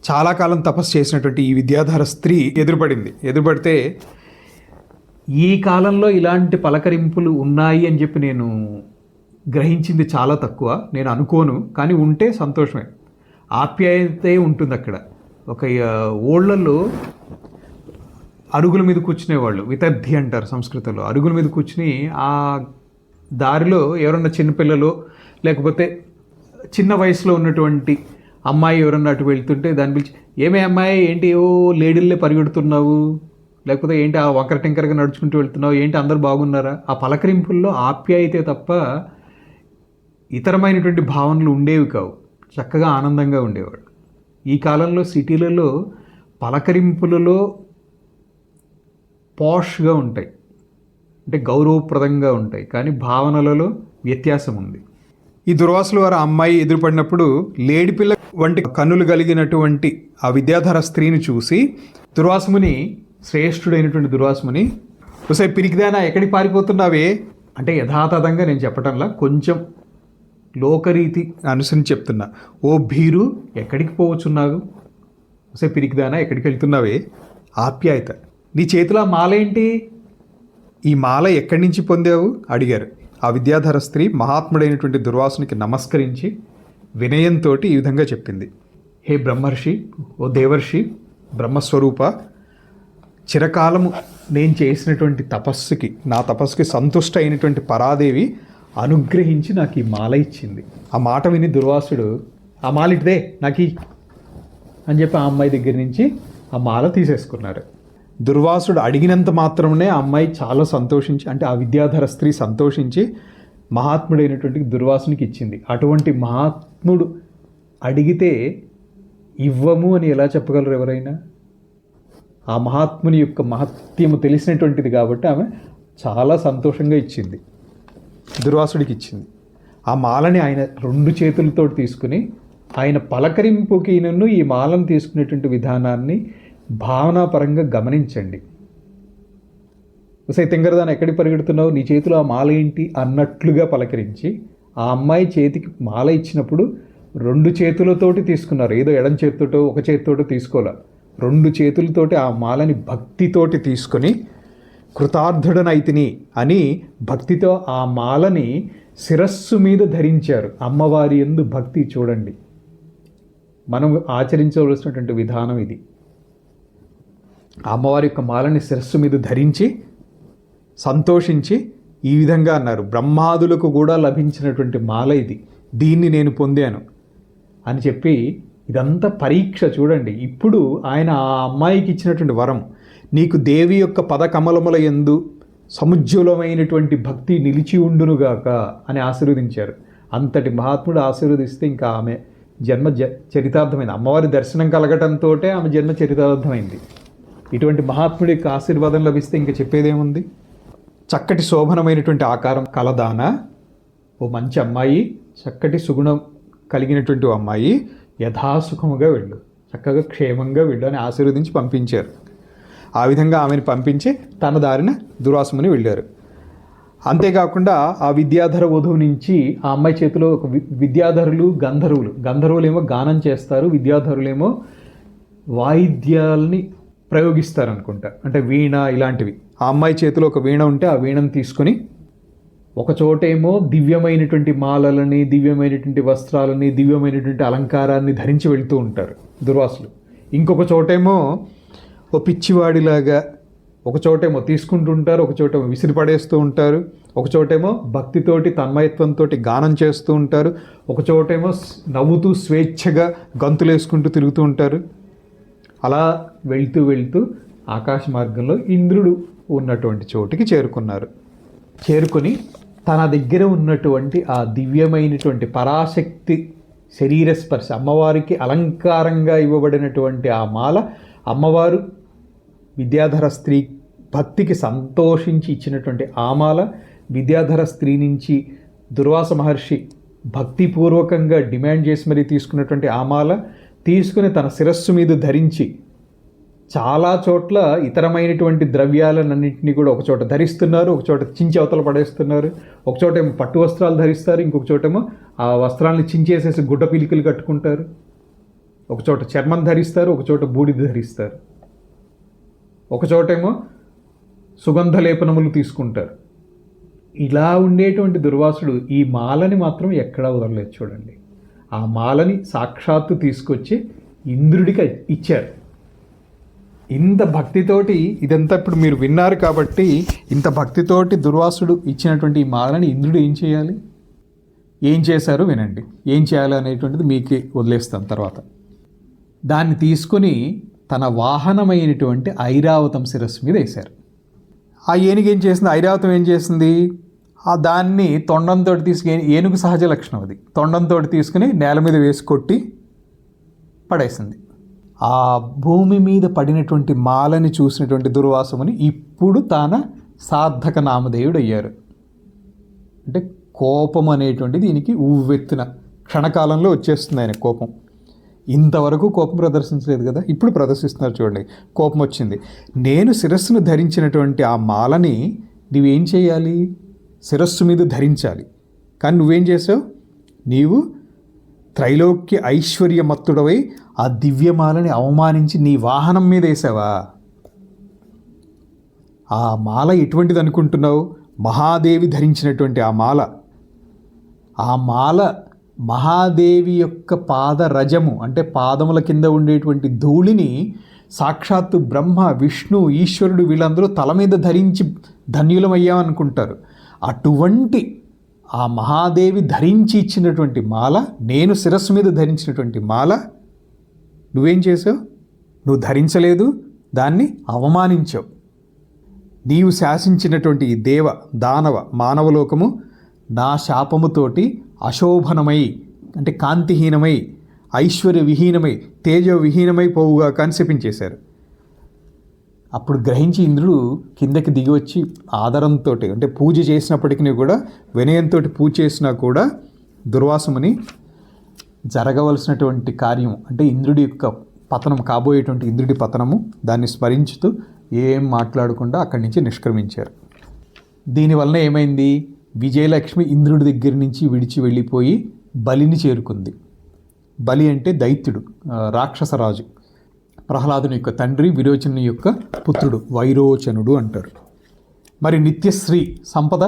S1: చాలా కాలం తపస్సు చేసినటువంటి ఈ విద్యాధర స్త్రీ ఎదురుపడితే ఈ కాలంలో ఇలాంటి పలకరింపులు ఉన్నాయి అని చెప్పి నేను గ్రహించింది చాలా తక్కువ. నేను అనుకోను, కానీ ఉంటే సంతోషమే. ఆప్యాయతే ఉంటుంది అక్కడ. ఒక ఓళ్ళల్లో అరుగుల మీద కూర్చునేవాళ్ళు, వితర్ధి అంటారు సంస్కృతంలో. అరుగుల మీద కూర్చుని ఆ దారిలో ఎవరన్నా చిన్నపిల్లలు లేకపోతే చిన్న వయసులో ఉన్నటువంటి అమ్మాయి ఎవరన్నా అటు వెళ్తుంటే దాన్ని పిలిచి, ఏమే అమ్మాయి ఏంటి ఓ లేడీల్లే పరిగెడుతున్నావు, లేకపోతే ఏంటి ఆ వంకర టింకరగా నడుచుకుంటూ వెళ్తున్నావు, ఏంటి అందరు బాగున్నారా? ఆ పలకరింపుల్లో ఆప్యాయతే తప్ప ఇతరమైనటువంటి భావనలు ఉండేవి కావు. చక్కగా ఆనందంగా ఉండేవాడు. ఈ కాలంలో సిటీలలో పలకరింపులలో పాష్గా ఉంటాయి, అంటే గౌరవప్రదంగా ఉంటాయి, కానీ భావనలలో వ్యత్యాసం ఉంది. ఈ దుర్వాసుల వారు అమ్మాయి ఎదురుపడినప్పుడు లేడిపిల్ల వంటి కన్నులు కలిగినటువంటి ఆ విద్యాధర స్త్రీని చూసి దుర్వాసుముని, శ్రేష్ఠుడైనటువంటి దుర్వాసుముని, ఒకసారి పిరికిదానా ఎక్కడికి పారిపోతున్నావే అంటే యథాతథంగా నేను చెప్పటంలా కొంచెం లోకరీతి అనుసరించి చెప్తున్నా. ఓ భీరు ఎక్కడికి పోవచ్చున్నావు, ఒకసారి పిరికిదానా ఎక్కడికి వెళ్తున్నావే? ఆప్యాయత. నీ చేతిలో మాల ఏంటి, ఈ మాల ఎక్కడి నుంచి పొందావు అడిగారు. ఆ విద్యాధర స్త్రీ మహాత్ముడైనటువంటి దుర్వాసునికి నమస్కరించి వినయంతో ఈ విధంగా చెప్పింది. హే బ్రహ్మర్షి, ఓ దేవర్షి, బ్రహ్మస్వరూప, చిరకాలము నేను చేసినటువంటి తపస్సుకి, నా తపస్సుకి సంతుష్ట అయినటువంటి పరాదేవి అనుగ్రహించి నాకు ఈ మాల ఇచ్చింది. ఆ మాట విని దుర్వాసుడు, ఆ మాల ఇటుదే నాకు అని చెప్పి ఆ అమ్మాయి దగ్గర నుంచి ఆ మాల తీసేసుకున్నారు. దుర్వాసుడు అడిగినంత మాత్రమే ఆ అమ్మాయి చాలా సంతోషించి, అంటే ఆ విద్యాధర స్త్రీ సంతోషించి మహాత్ముడైనటువంటి దుర్వాసునికి ఇచ్చింది. అటువంటి మహాత్ముడు అడిగితే ఇవ్వము అని ఎలా చెప్పగలరు ఎవరైనా? ఆ మహాత్ముని యొక్క మహత్యము తెలిసినటువంటిది కాబట్టి ఆమె చాలా సంతోషంగా ఇచ్చింది, దుర్వాసుడికి ఇచ్చింది. ఆ మాలని ఆయన 2 చేతులతో తీసుకుని ఆయన పలకరింపుకి నన్ను ఈ మాలను తీసుకునేటువంటి విధానాన్ని భావనాపరంగా గమనించండి. ఒకసారి తింగరదాన్ని ఎక్కడికి పరిగెడుతున్నావు, నీ చేతిలో ఆ మాల ఏంటి అన్నట్లుగా పలకరించి ఆ అమ్మాయి చేతికి మాల ఇచ్చినప్పుడు 2 చేతులతోటి తీసుకున్నారు. ఏదో ఎడం చేతితోటో ఒక చేతితోటో తీసుకోలే, 2 చేతులతోటి ఆ మాలని భక్తితోటి తీసుకొని కృతార్థుడనైతిని అని భక్తితో ఆ మాలని శిరస్సు మీద ధరించారు. అమ్మవారి యందు భక్తి చూడండి. మనం ఆచరించవలసినటువంటి విధానం ఇది. అమ్మవారి యొక్క మాలని శిరస్సు మీద ధరించి సంతోషించి ఈ విధంగా అన్నారు, బ్రహ్మాదులకు కూడా లభించినటువంటి మాల ఇది, దీన్ని నేను పొందాను అని చెప్పి ఇదంతా పరీక్ష చూడండి. ఇప్పుడు ఆయన ఆ అమ్మాయికి ఇచ్చినటువంటి వరం, నీకు దేవి యొక్క పదకమలముల యందు సముజ్వలమైనటువంటి భక్తి నిలిచి ఉండునుగాక అని ఆశీర్వదించారు. అంతటి మహాత్ముడు ఆశీర్వదిస్తే ఇంకా ఆమె జన్మ చరితార్థమైంది. అమ్మవారి దర్శనం కలగటంతో ఆమె జన్మ చరితార్థమైంది. ఇటువంటి మహాత్ముడి యొక్క ఆశీర్వాదం లభిస్తే ఇంకా చెప్పేదేముంది? చక్కటి శోభనమైనటువంటి ఆకారం కలదాన, ఓ మంచి అమ్మాయి, చక్కటి సుగుణం కలిగినటువంటి అమ్మాయి, యథాసుఖముగా వెళ్ళు, చక్కగా క్షేమంగా వెళ్ళు అని ఆశీర్వదించి పంపించారు. ఆ విధంగా ఆమెను పంపించి తన దారిన దుర్వాసుముని వెళ్ళారు. అంతేకాకుండా ఆ విద్యాధర వధువు నుంచి ఆ అమ్మాయి చేతిలో ఒక విద్యాధరులు, గంధర్వులేమో గానం చేస్తారు, విద్యాధరులేమో వాయిద్యాలని ప్రయోగిస్తారు అనుకుంటా, అంటే వీణ ఇలాంటివి. ఆ అమ్మాయి చేతిలో ఒక వీణ ఉంటే ఆ వీణను తీసుకొని ఒక చోటేమో దివ్యమైనటువంటి మాలలని, దివ్యమైనటువంటి వస్త్రాలని, దివ్యమైనటువంటి అలంకారాన్ని ధరించి వెళ్తూ ఉంటారు దుర్వాసులు. ఇంకొక చోటేమో ఓ పిచ్చివాడిలాగా, ఒక చోటేమో తీసుకుంటుంటారు, ఒక చోటేమో విసిరిపడేస్తూ ఉంటారు, ఒక చోటేమో భక్తితోటి తన్మయత్వంతో గానం చేస్తూ ఉంటారు, ఒక చోటేమో నవ్వుతూ స్వేచ్ఛగా గంతులేసుకుంటూ తిరుగుతూ ఉంటారు. అలా వెళ్తూ వెళ్తూ ఆకాశ మార్గంలో ఇంద్రుడు ఉన్నటువంటి చోటికి చేరుకున్నారు. చేరుకొని తన దగ్గర ఉన్నటువంటి ఆ దివ్యమైనటువంటి పరాశక్తి శరీర స్పర్శ, అమ్మవారికి అలంకారంగా ఇవ్వబడినటువంటి ఆ మాల, అమ్మవారు విద్యాధర స్త్రీ భక్తికి సంతోషించి ఇచ్చినటువంటి ఆ మాల, విద్యాధర స్త్రీ నుంచి దుర్వాస మహర్షి భక్తిపూర్వకంగా డిమాండ్ చేసి మరీ తీసుకున్నటువంటి ఆ మాల తీసుకుని తన శిరస్సు మీద ధరించి చాలా చోట్ల ఇతరమైనటువంటి ద్రవ్యాలన్నింటినీ కూడా ఒకచోట ధరిస్తున్నారు, ఒకచోట చించి అవతల పడేస్తున్నారు. ఒకచోట ఏమో పట్టు వస్త్రాలు ధరిస్తారు, ఇంకొక చోటేమో ఆ వస్త్రాలను చించేసేసి గుడ్డ పిలికలు కట్టుకుంటారు. ఒకచోట చర్మం ధరిస్తారు, ఒకచోట బూడిద ధరిస్తారు, ఒకచోటేమో సుగంధ లేపనములు తీసుకుంటారు. ఇలా ఉండేటువంటి దుర్వాసుడు ఈ మాలని మాత్రం ఎక్కడా వదలలేదు. చూడండి, ఆ మాలని సాక్షాత్తు తీసుకొచ్చి ఇంద్రుడికి ఇచ్చారు. ఇంత భక్తితోటి, ఇదంతా ఇప్పుడు మీరు విన్నారు కాబట్టి, ఇంత భక్తితోటి దుర్వాసుడు ఇచ్చినటువంటి ఈ మాలని ఇంద్రుడు ఏం చేయాలి, ఏం చేశారో వినండి. ఏం చేయాలి అనేటువంటిది మీకు వదిలేస్తాం తర్వాత. దాన్ని తీసుకొని తన వాహనమైనటువంటి ఐరావతం శిరస్సు మీద వేశారు. ఆ ఏనుగు ఏం చేసింది, ఐరావతం ఏం చేసింది, ఆ దాన్ని తొండంతో తీసుకుని, ఏనుగు సహజ లక్షణం అది, తొండంతో తీసుకుని నేల మీద వేసి కొట్టి పడేసింది. ఆ భూమి మీద పడినటువంటి మాలని చూసినటువంటి దుర్వాసముని ఇప్పుడు తాన సార్థక నామధేయుడు అయ్యారు. అంటే కోపం అనేటువంటిది దీనికి ఉవ్వెత్తున క్షణకాలంలో వచ్చేస్తుంది. ఆయన కోపం ఇంతవరకు కోపం ప్రదర్శించలేదు కదా, ఇప్పుడు ప్రదర్శిస్తున్నారు. చూడండి, కోపం వచ్చింది. నేను శిరస్సును ధరించినటువంటి ఆ మాలని నువ్వేం చేయాలి, శిరస్సు మీద ధరించాలి. కానీ నువ్వేం చేసావు, నీవు త్రైలోక్య ఐశ్వర్యమత్తుడవై ఆ దివ్యమాలని అవమానించి నీ వాహనం మీద వేసావా? ఆ మాల ఎటువంటిది అనుకుంటున్నావు? మహాదేవి ధరించినటువంటి ఆ మాల. ఆ మాల మహాదేవి యొక్క పాద రజము, అంటే పాదముల కింద ఉండేటువంటి ధూళిని సాక్షాత్తు బ్రహ్మ, విష్ణు, ఈశ్వరుడు వీళ్ళందరూ తల మీద ధరించి ధన్యులమయ్యామనుకుంటారు. అటువంటి ఆ మహాదేవి ధరించి ఇచ్చినటువంటి మాల, నేను శిరస్సు మీద ధరించినటువంటి మాల నువ్వేం చేసావు? నువ్వు ధరించలేదు, దాన్ని అవమానించావు. నీవు శాసించినటువంటి ఈ దేవ, దానవ, మానవలోకము నా శాపముతోటి అశోభనమై, అంటే కాంతిహీనమై, ఐశ్వర్య విహీనమై, తేజో విహీనమై పోవుగా అని శపించేశారు. అప్పుడు గ్రహించి ఇంద్రుడు కిందకి దిగి వచ్చి ఆదరంతో, అంటే పూజ చేసినప్పటికీ కూడా వినయంతో పూజ చేసినా కూడా దుర్వాసముని జరగవలసినటువంటి కార్యం, అంటే ఇంద్రుడి యొక్క పతనం, కాబోయేటువంటి ఇంద్రుడి పతనము, దాన్ని స్మరించుతూ ఏం మాట్లాడకుండా అక్కడి నుంచి నిష్క్రమించారు. దీనివలన ఏమైంది, విజయలక్ష్మి ఇంద్రుడి దగ్గర నుంచి విడిచి వెళ్ళిపోయి బలిని చేరుకుంది. బలి అంటే దైత్యుడు, రాక్షసరాజు, ప్రహ్లాదుని యొక్క తండ్రి, విరోచనుని యొక్క పుత్రుడు, వైరోచనుడు అంటారు. మరి నిత్యశ్రీ సంపద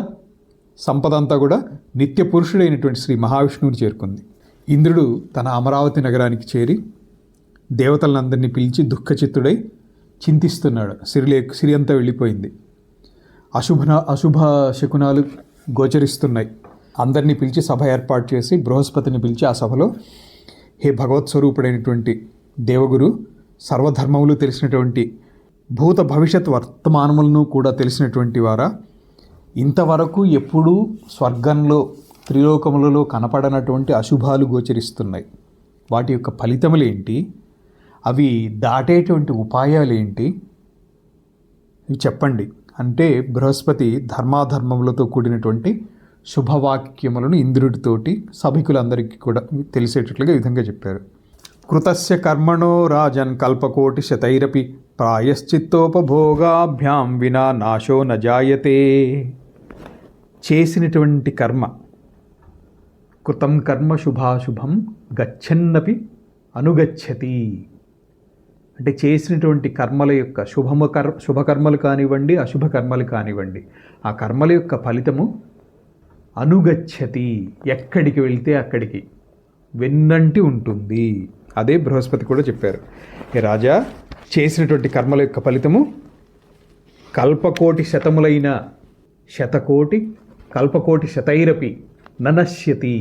S1: అంతా కూడా నిత్య పురుషుడైనటువంటి శ్రీ మహావిష్ణువుని చేరుకుంది. ఇంద్రుడు తన అమరావతి నగరానికి చేరి దేవతలందరినీ పిలిచి దుఃఖచిత్తుడై చింతిస్తున్నాడు. సిరి అంతా వెళ్ళిపోయింది. అశుభ శకునాలు గోచరిస్తున్నాయి. అందరినీ పిలిచి సభ ఏర్పాటు చేసి బృహస్పతిని పిలిచి ఆ సభలో, హే భగవత్ స్వరూపుడైనటువంటి దేవగురు, సర్వధర్మములు తెలిసినటువంటి, భూత భవిష్యత్ వర్తమానములను కూడా తెలిసినటువంటి వారా, ఇంతవరకు ఎప్పుడూ స్వర్గంలో, త్రిలోకములలో కనపడనటువంటి అశుభాలు గోచరిస్తున్నాయి. వాటి యొక్క ఫలితములేంటి, అవి దాటేటువంటి ఉపాయాలేంటి, ఇవి చెప్పండి అంటే బృహస్పతి ధర్మాధర్మములతో కూడినటువంటి శుభవాక్యములను ఇంద్రుడితోటి సభికులందరికీ కూడా తెలిసేటట్లుగా ఈ విధంగా చెప్పారు. కృతస్య కర్మణో రాజన్ కల్పకోటి శతైరపి ప్రాయశ్చిత్తోపభోగాభ్యాం వినా నాశో నజాయతే. చేసినటువంటి కర్మ, కృతం కర్మ శుభాశుభం గచ్చన్నపి అనుగచ్చతి. అంటే చేసినటువంటి కర్మల యొక్క శుభకర్మలు కానివ్వండి, అశుభ కర్మలు కానివ్వండి, ఆ కర్మల యొక్క ఫలితము అనుగచ్చతి, ఎక్కడికి వెళ్తే అక్కడికి వెన్నంటి ఉంటుంది. అదే బృహస్పతి కూడా చెప్పారు. ఏ రాజా, చేసినటువంటి కర్మల యొక్క ఫలితము కల్పకోటి శతములైన, కల్పకోటి శతైరపి ననశ్యతి.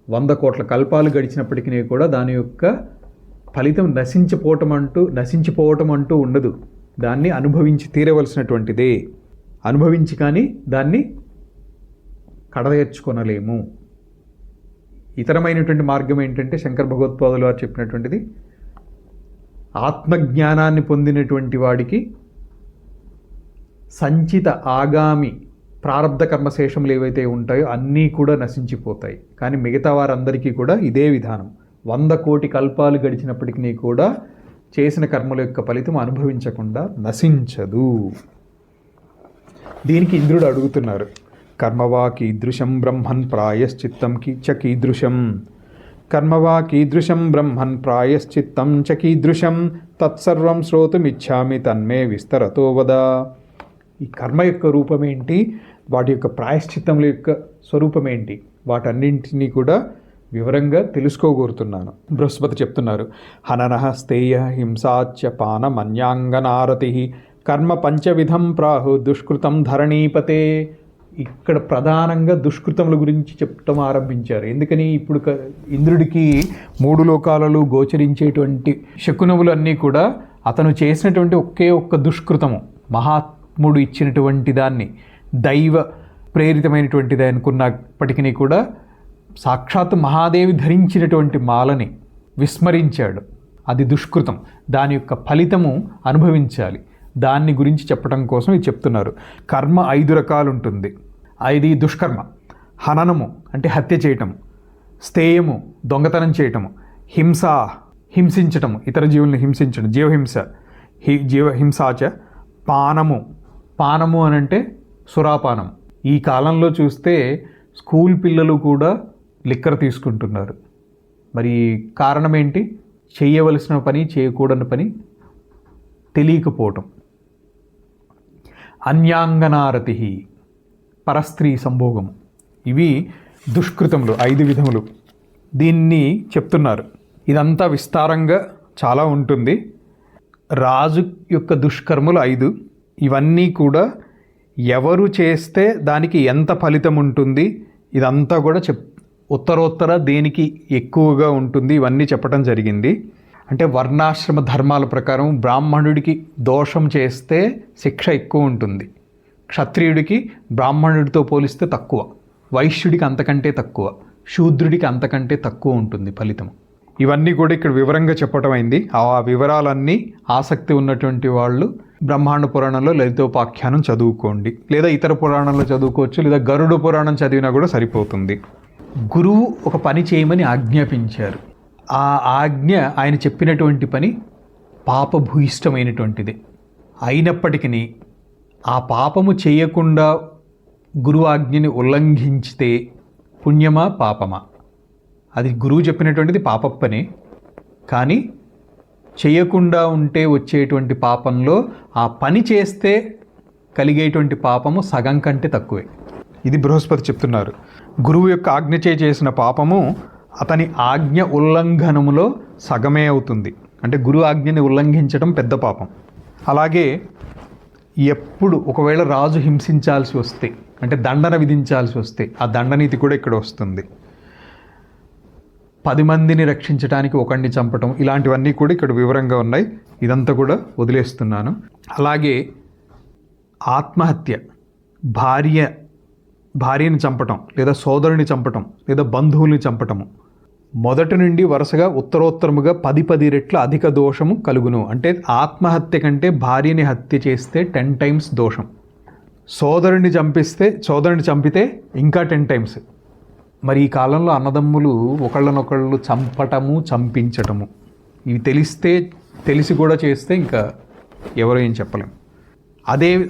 S1: 100 కోట్ల కల్పాలు గడిచినప్పటికీ కూడా దాని యొక్క ఫలితం నశించిపోవటం అంటూ ఉండదు. దాన్ని అనుభవించి తీరవలసినటువంటిదే. అనుభవించి కానీ దాన్ని కడతీర్చుకొనలేము. ఇతరమైనటువంటి మార్గం ఏంటంటే శంకర భగవత్పాదులు వారు చెప్పినటువంటిది, ఆత్మజ్ఞానాన్ని పొందినటువంటి వాడికి సంచిత ఆగామి ప్రారబ్ధ కర్మశేషములు ఏవైతే ఉంటాయో అన్నీ కూడా నశించిపోతాయి. కానీ మిగతా వారందరికీ కూడా ఇదే విధానం. 100 కోటి కల్పాలు గడిచినప్పటికీ కూడా చేసిన కర్మల యొక్క ఫలితం అనుభవించకుండా నశించదు. దీనికి ఇంద్రుడు అడుగుతున్నారు, కర్మవా కీదృశం బ్రహ్మన్ ప్రాయశ్చిత్తం చ కీదృశం, కర్మవా కీదృశం బ్రహ్మన్ ప్రాయశ్చిత్తం చ కీదృశం, తత్సర్వం శ్రోతుమిచ్ఛామి తన్మే విస్తరతో వద. ఈ కర్మ యొక్క రూపమేంటి, వాటి యొక్క ప్రాయశ్చిత్తముల యొక్క స్వరూపం ఏంటి, వాటన్నింటినీ కూడా వివరంగా తెలుసుకోగోరుతున్నాను. బృహస్పతి చెప్తున్నారు, హననః స్థేయ హింసాచ్య పానమన్యాంగనారతి కర్మ పంచవిధం ప్రాహు దుష్కృతం ధరణీపతే. ఇక్కడ ప్రధానంగా దుష్కృతముల గురించి చెప్పడం ఆరంభించారు. ఎందుకని ఇప్పుడు ఇంద్రుడికి 3 లోకాలలో గోచరించేటువంటి శకునములన్నీ కూడా అతను చేసినటువంటి ఒక్క దుష్కృతము, మహాత్ముడు ఇచ్చినటువంటి దాన్ని, దైవ ప్రేరితమైనటువంటిది అనుకున్నప్పటికీ కూడా సాక్షాత్ మహాదేవి ధరించినటువంటి మాలని విస్మరించాడు. అది దుష్కృతం. దాని యొక్క ఫలితము అనుభవించాలి. దాన్ని గురించి చెప్పడం కోసం ఇది చెప్తున్నారు. కర్మ 5 రకాలు ఉంటుంది. అది దుష్కర్మ, హననము అంటే హత్య చేయటము, స్థేయము దొంగతనం చేయటము, హింసించటము ఇతర జీవుల్ని హింసించడం, జీవహింసాచ, పానము అనంటే సురాపానం. ఈ కాలంలో చూస్తే స్కూల్ పిల్లలు కూడా లిక్కర్ తీసుకుంటున్నారు. మరి కారణం ఏంటి? చేయవలసిన పని చేయకూడని పని తెలియకపోవటం. అన్యాంగనారతి, పరస్త్రీ సంభోగము, ఇవి దుష్కృతములు 5 విధములు. దీన్ని చెప్తున్నారు. ఇదంతా విస్తారంగా చాలా ఉంటుంది. రాజు యొక్క దుష్కర్మలు 5. ఇవన్నీ కూడా ఎవరు చేస్తే దానికి ఎంత ఫలితం ఉంటుంది, ఇదంతా కూడా ఉత్తరోత్తర దేనికి ఎక్కువగా ఉంటుంది, ఇవన్నీ చెప్పడం జరిగింది. అంటే వర్ణాశ్రమ ధర్మాల ప్రకారం బ్రాహ్మణుడికి దోషం చేస్తే శిక్ష ఎక్కువ ఉంటుంది, క్షత్రియుడికి బ్రాహ్మణుడితో పోలిస్తే తక్కువ, వైశ్యుడికి అంతకంటే తక్కువ, శూద్రుడికి అంతకంటే తక్కువ ఉంటుంది ఫలితం. ఇవన్నీ కూడా ఇక్కడ వివరంగా చెప్పటం అయింది. ఆ వివరాలన్నీ ఆసక్తి ఉన్నటువంటి వాళ్ళు బ్రహ్మాండ పురాణంలో లలితోపాఖ్యానం చదువుకోండి, లేదా ఇతర పురాణంలో చదువుకోవచ్చు, లేదా గరుడ పురాణం చదివినా కూడా సరిపోతుంది. గురువు ఒక పని చేయమని ఆజ్ఞాపించారు. ఆ ఆజ్ఞ, ఆయన చెప్పినటువంటి పని పాపభూయిష్టమైనటువంటిది అయినప్పటికీ ఆ పాపము చేయకుండా గురువు ఆజ్ఞని ఉల్లంఘించితే పుణ్యమా పాపమా? అది గురువు చెప్పినటువంటిది పాప పని, కానీ చేయకుండా ఉంటే వచ్చేటువంటి పాపంలో ఆ పని చేస్తే కలిగేటువంటి పాపము సగం కంటే తక్కువే. ఇది బృహస్పతి చెప్తున్నారు. గురువు యొక్క ఆజ్ఞచే చేసిన పాపము అతని ఆజ్ఞ ఉల్లంఘనములో సగమే అవుతుంది. అంటే గురువు ఆజ్ఞని ఉల్లంఘించడం పెద్ద పాపం. అలాగే ఎప్పుడు ఒకవేళ రాజు హింసించాల్సి వస్తే, అంటే దండన విధించాల్సి వస్తే, ఆ దండనీతి కూడా ఇక్కడ వస్తుంది. 10 మందిని రక్షించడానికి ఒకడిని చంపటం, ఇలాంటివన్నీ కూడా ఇక్కడ వివరంగా ఉన్నాయి. ఇదంతా కూడా వదిలేస్తున్నాను. అలాగే ఆత్మహత్య, భార్యని చంపటం, లేదా సోదరుని చంపటం, లేదా బంధువుల్ని చంపటము, మొదటి నుండి వరుసగా ఉత్తరోత్తరముగా 10 రెట్ల అధిక దోషము కలుగును. అంటే ఆత్మహత్య కంటే భార్యని హత్య చేస్తే 10 టైమ్స్ దోషం, సోదరుని చంపితే ఇంకా 10 టైమ్స్. మరి ఈ కాలంలో అన్నదమ్ములు ఒకళ్ళనొకళ్ళు చంపటము, చంపించటము, ఇవి తెలిసి కూడా చేస్తే ఇంకా ఎవరో ఏం చెప్పలేం.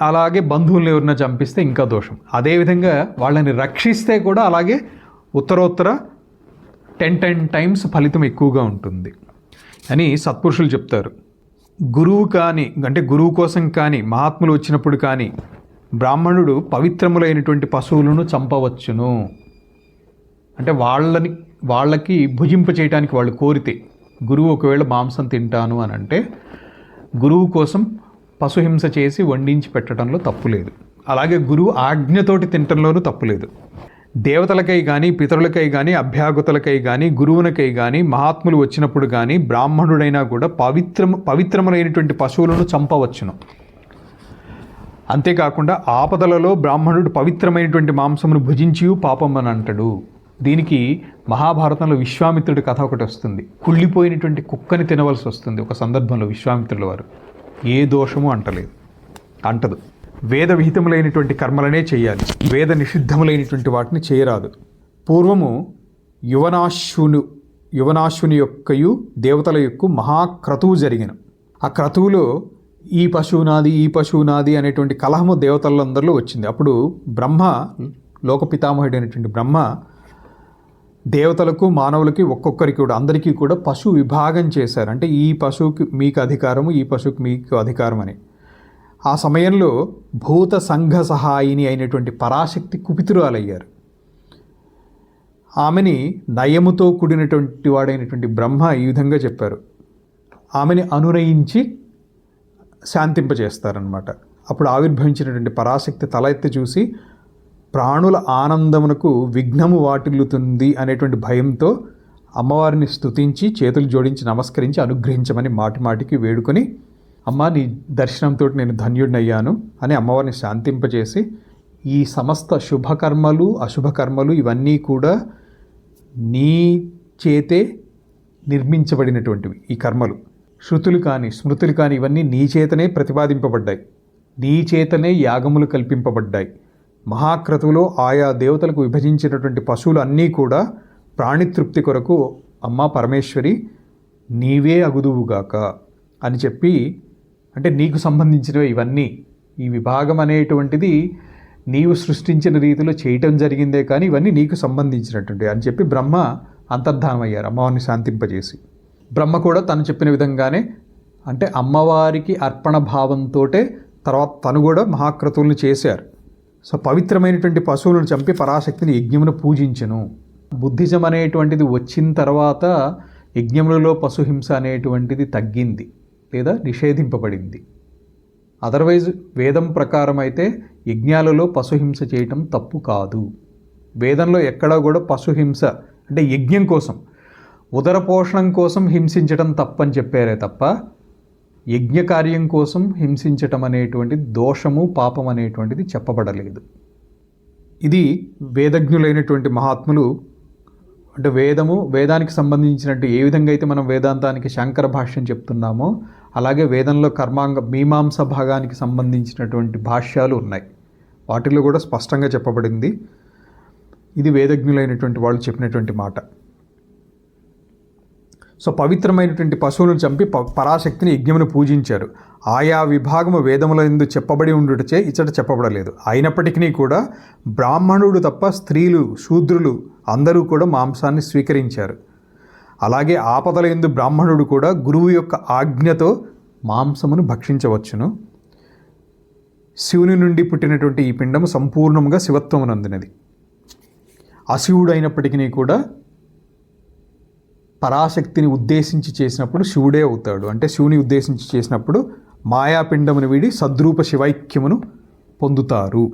S1: అలాగే బంధువులను ఎవరైనా చంపిస్తే ఇంకా దోషం. అదేవిధంగా వాళ్ళని రక్షిస్తే కూడా అలాగే ఉత్తరోత్తర 10 టైమ్స్ ఫలితం ఎక్కువగా ఉంటుంది అని సత్పురుషులు చెప్తారు. గురువు కానీ, అంటే గురువు కోసం కానీ, మహాత్ములు వచ్చినప్పుడు కానీ బ్రాహ్మణుడు పవిత్రములైనటువంటి పశువులను చంపవచ్చును. అంటే వాళ్ళకి భుజింప చేయడానికి వాళ్ళు కోరితే, గురువు ఒకవేళ మాంసం తింటాను అని అంటే గురువు కోసం పశుహింస చేసి వండించి పెట్టడంలో తప్పు లేదు. అలాగే గురువు ఆజ్ఞతోటి తినటంలోనూ తప్పు లేదు. దేవతలకై కానీ, పితరులకై కానీ, అభ్యాగతులకై కానీ, గురువునకై కానీ, మహాత్ములు వచ్చినప్పుడు కానీ బ్రాహ్మణుడైనా కూడా పవిత్రములైనటువంటి పశువులను చంపవచ్చును. అంతేకాకుండా ఆపదలలో బ్రాహ్మణుడు పవిత్రమైనటువంటి మాంసమును భుజించి పాపం అని అంటాడు. దీనికి మహాభారతంలో విశ్వామిత్రుడి కథ ఒకటి వస్తుంది. కుళ్ళిపోయినటువంటి కుక్కని తినవలసి వస్తుంది ఒక సందర్భంలో విశ్వామిత్రుల వారు. ఏ దోషము అంటదు. వేద విహితములైనటువంటి కర్మలనే చేయాలి, వేద నిషిద్ధములైనటువంటి వాటిని చేయరాదు. పూర్వము యువనాశ్వుని యొక్కయు దేవతల యొక్క మహాక్రతువు జరిగిన. ఆ క్రతువులో ఈ పశువు నాది అనేటువంటి కలహము దేవతలందరిలో వచ్చింది. అప్పుడు బ్రహ్మ, లోకపితామహుడు అయినటువంటి బ్రహ్మ దేవతలకు మానవులకి ఒక్కొక్కరికి కూడా అందరికీ కూడా పశు విభాగం చేశారు. అంటే ఈ పశువుకి మీకు అధికారము, ఈ పశువుకి మీకు అధికారం అని. ఆ సమయంలో భూత సంఘ సహాయిని అయినటువంటి పరాశక్తి కుపితురాలయ్యారు. ఆమెని నయముతో కూడినటువంటి వాడైనటువంటి బ్రహ్మ ఈ విధంగా చెప్పారు. ఆమెని అనునయించి శాంతింపజేస్తారనమాట. అప్పుడు ఆవిర్భవించినటువంటి పరాశక్తి తల ఎత్తి చూసి ప్రాణుల ఆనందమునకు విఘ్నము వాటిల్లుతుంది అనేటువంటి భయంతో అమ్మవారిని స్తుతించి చేతులు జోడించి నమస్కరించి అనుగ్రహించమని మాటికి వేడుకొని, అమ్మ నీ దర్శనంతో నేను ధన్యుడినయ్యాను అని అమ్మవారిని శాంతింపజేసి, ఈ సమస్త శుభకర్మలు అశుభకర్మలు ఇవన్నీ కూడా నీ చేతే నిర్మించబడినటువంటివి. ఈ కర్మలు శృతులు కానీ స్మృతులు కానీ ఇవన్నీ నీ చేతనే ప్రతిపాదింపబడ్డాయి, నీ చేతనే యాగములు కల్పింపబడ్డాయి. మహాక్రతువులో ఆయా దేవతలకు విభజించినటువంటి పశువులు అన్నీ కూడా ప్రాణితృప్తి కొరకు అమ్మ పరమేశ్వరి నీవే అగుదువుగాక అని చెప్పి, అంటే నీకు సంబంధించినవి ఇవన్నీ, ఈ విభాగం అనేటువంటిది నీవు సృష్టించిన రీతిలో చేయటం జరిగిందే కానీ ఇవన్నీ నీకు సంబంధించినటువంటి అని చెప్పి బ్రహ్మ అంతర్ధానమయ్యారు అమ్మవారిని శాంతింపజేసి. బ్రహ్మ కూడా తను చెప్పిన విధంగానే, అంటే అమ్మవారికి అర్పణ భావంతో తర్వాత తను కూడా మహాక్రతువులను చేశారు. సో పవిత్రమైనటువంటి పశువులను చంపి పరాశక్తిని యజ్ఞమును పూజించను. బుద్ధిజం అనేటువంటిది వచ్చిన తర్వాత యజ్ఞములలో పశుహింస అనేటువంటిది తగ్గింది లేదా నిషేధింపబడింది. అదర్వైజ్ వేదం ప్రకారం అయితే యజ్ఞాలలో పశుహింస చేయటం తప్పు కాదు. వేదంలో ఎక్కడా కూడా పశుహింస అంటే యజ్ఞం కోసం, ఉదర పోషణం కోసం హింసించటం తప్పని చెప్పారే తప్ప యజ్ఞ కార్యం కోసం హింసించటం అనేటువంటిది దోషము పాపం అనేటువంటిది చెప్పబడలేదు. ఇది వేదజ్ఞులైనటువంటి మహాత్ములు, అంటే వేదానికి సంబంధించినట్టు ఏ విధంగా అయితే మనం వేదాంతానికి శంకర భాష్యం చెప్తున్నామో అలాగే వేదంలో మీమాంస భాగానికి సంబంధించినటువంటి భాష్యాలు ఉన్నాయి. వాటిలో కూడా స్పష్టంగా చెప్పబడింది. ఇది వేదజ్ఞులైనటువంటి వాళ్ళు చెప్పినటువంటి మాట. సో పవిత్రమైనటువంటి పశువులను చంపి పరాశక్తిని యజ్ఞమును పూజించారు. ఆయా విభాగము వేదముల యందు చెప్పబడి ఉండుటచే ఇచ్చట చెప్పబడలేదు. అయినప్పటికీ కూడా బ్రాహ్మణుడు తప్ప స్త్రీలు శూద్రులు అందరూ కూడా మాంసాన్ని స్వీకరించారు. అలాగే ఆపదల యందు బ్రాహ్మణుడు కూడా గురువు యొక్క ఆజ్ఞతో మాంసమును భక్షించవచ్చును. శివుని నుండి పుట్టినటువంటి ఈ పిండము సంపూర్ణంగా శివత్వమునందినది. అశివుడు అయినప్పటికీ కూడా పరాశక్తిని ఉద్దేశించి చేసినప్పుడు శివుడే అవుతాడు. అంటే శివుని ఉద్దేశించి చేసినప్పుడు మాయాపిండమును వీడి సద్రూప శివైక్యమును పొందుతారు.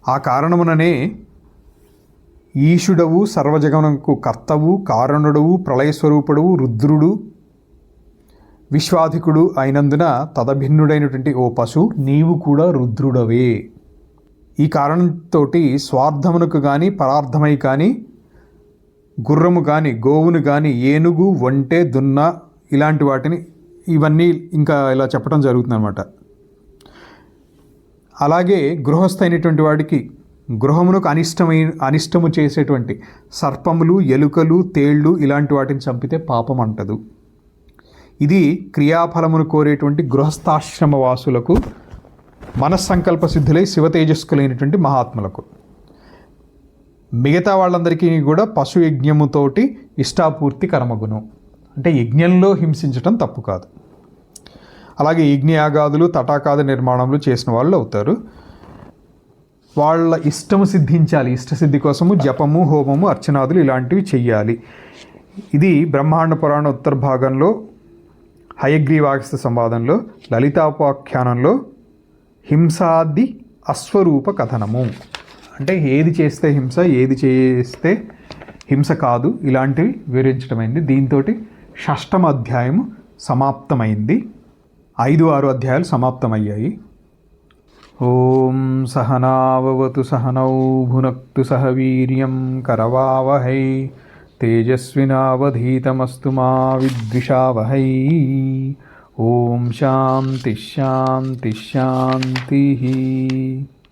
S1: ఆ కారణముననే ఈశుడవు సర్వజగమునకు కర్తవు కారణుడవు ప్రళయస్వరూపుడవు రుద్రుడు విశ్వాధికుడు అయినందున తదభిన్నుడైనటువంటి ఓ పశు నీవు కూడా రుద్రుడవే. ఈ కారణంతో స్వార్థమునకు కానీ పరార్థమై కానీ గుర్రము కానీ గోవును కానీ ఏనుగు ఒంటె దున్న ఇలాంటి వాటిని ఇవన్నీ ఇంకా ఇలా చెప్పడం జరుగుతుంది అన్నమాట. అలాగే గృహస్థ అయినటువంటి వాడికి గృహమునకు అనిష్టము చేసేటువంటి సర్పములు ఎలుకలు తేళ్ళు ఇలాంటి వాటిని చంపితే పాపం అంటదు. ఇది క్రియాఫలమును కోరేటువంటి గృహస్థాశ్రమ వాసులకు మనస్సంకల్ప సిద్ధులై శివతేజస్కులైనటువంటి మహాత్ములకు. మిగతా వాళ్ళందరికీ కూడా పశు యజ్ఞముతోటి ఇష్టాపూర్తి కర్మగును. అంటే యజ్ఞంలో హింసించటం తప్పు కాదు. అలాగే యజ్ఞయాగాదులు తటాకాద నిర్మాణములు చేసిన వాళ్ళు అవుతారు. వాళ్ళ ఇష్టము సిద్ధించాలి. ఇష్టసిద్ధి కోసము జపము హోమము అర్చనాదులు ఇలాంటివి చెయ్యాలి. ఇది బ్రహ్మాండ పురాణ ఉత్తర భాగంలో హయగ్రీవాగస్త్య సంవాదంలో లలితాపాఖ్యానంలో హింసాది అస్వరూప కథనము అంటే ఏది చేస్తే హింస, ఏది చేస్తే హింస కాదు, ఇలాంటివి వివరించడమైంది. దీంతో షష్టమ అధ్యాయము సమాప్తమైంది. 5-6 అధ్యాయాలు సమాప్తమయ్యాయి. ఓం సహనావవతు సహనౌ భునక్తు సహ వీర్యం కరవావహై తేజస్వినావధీతమస్తు మా విద్విషావహై. ఓం శాంతి శాంతి శాంతి.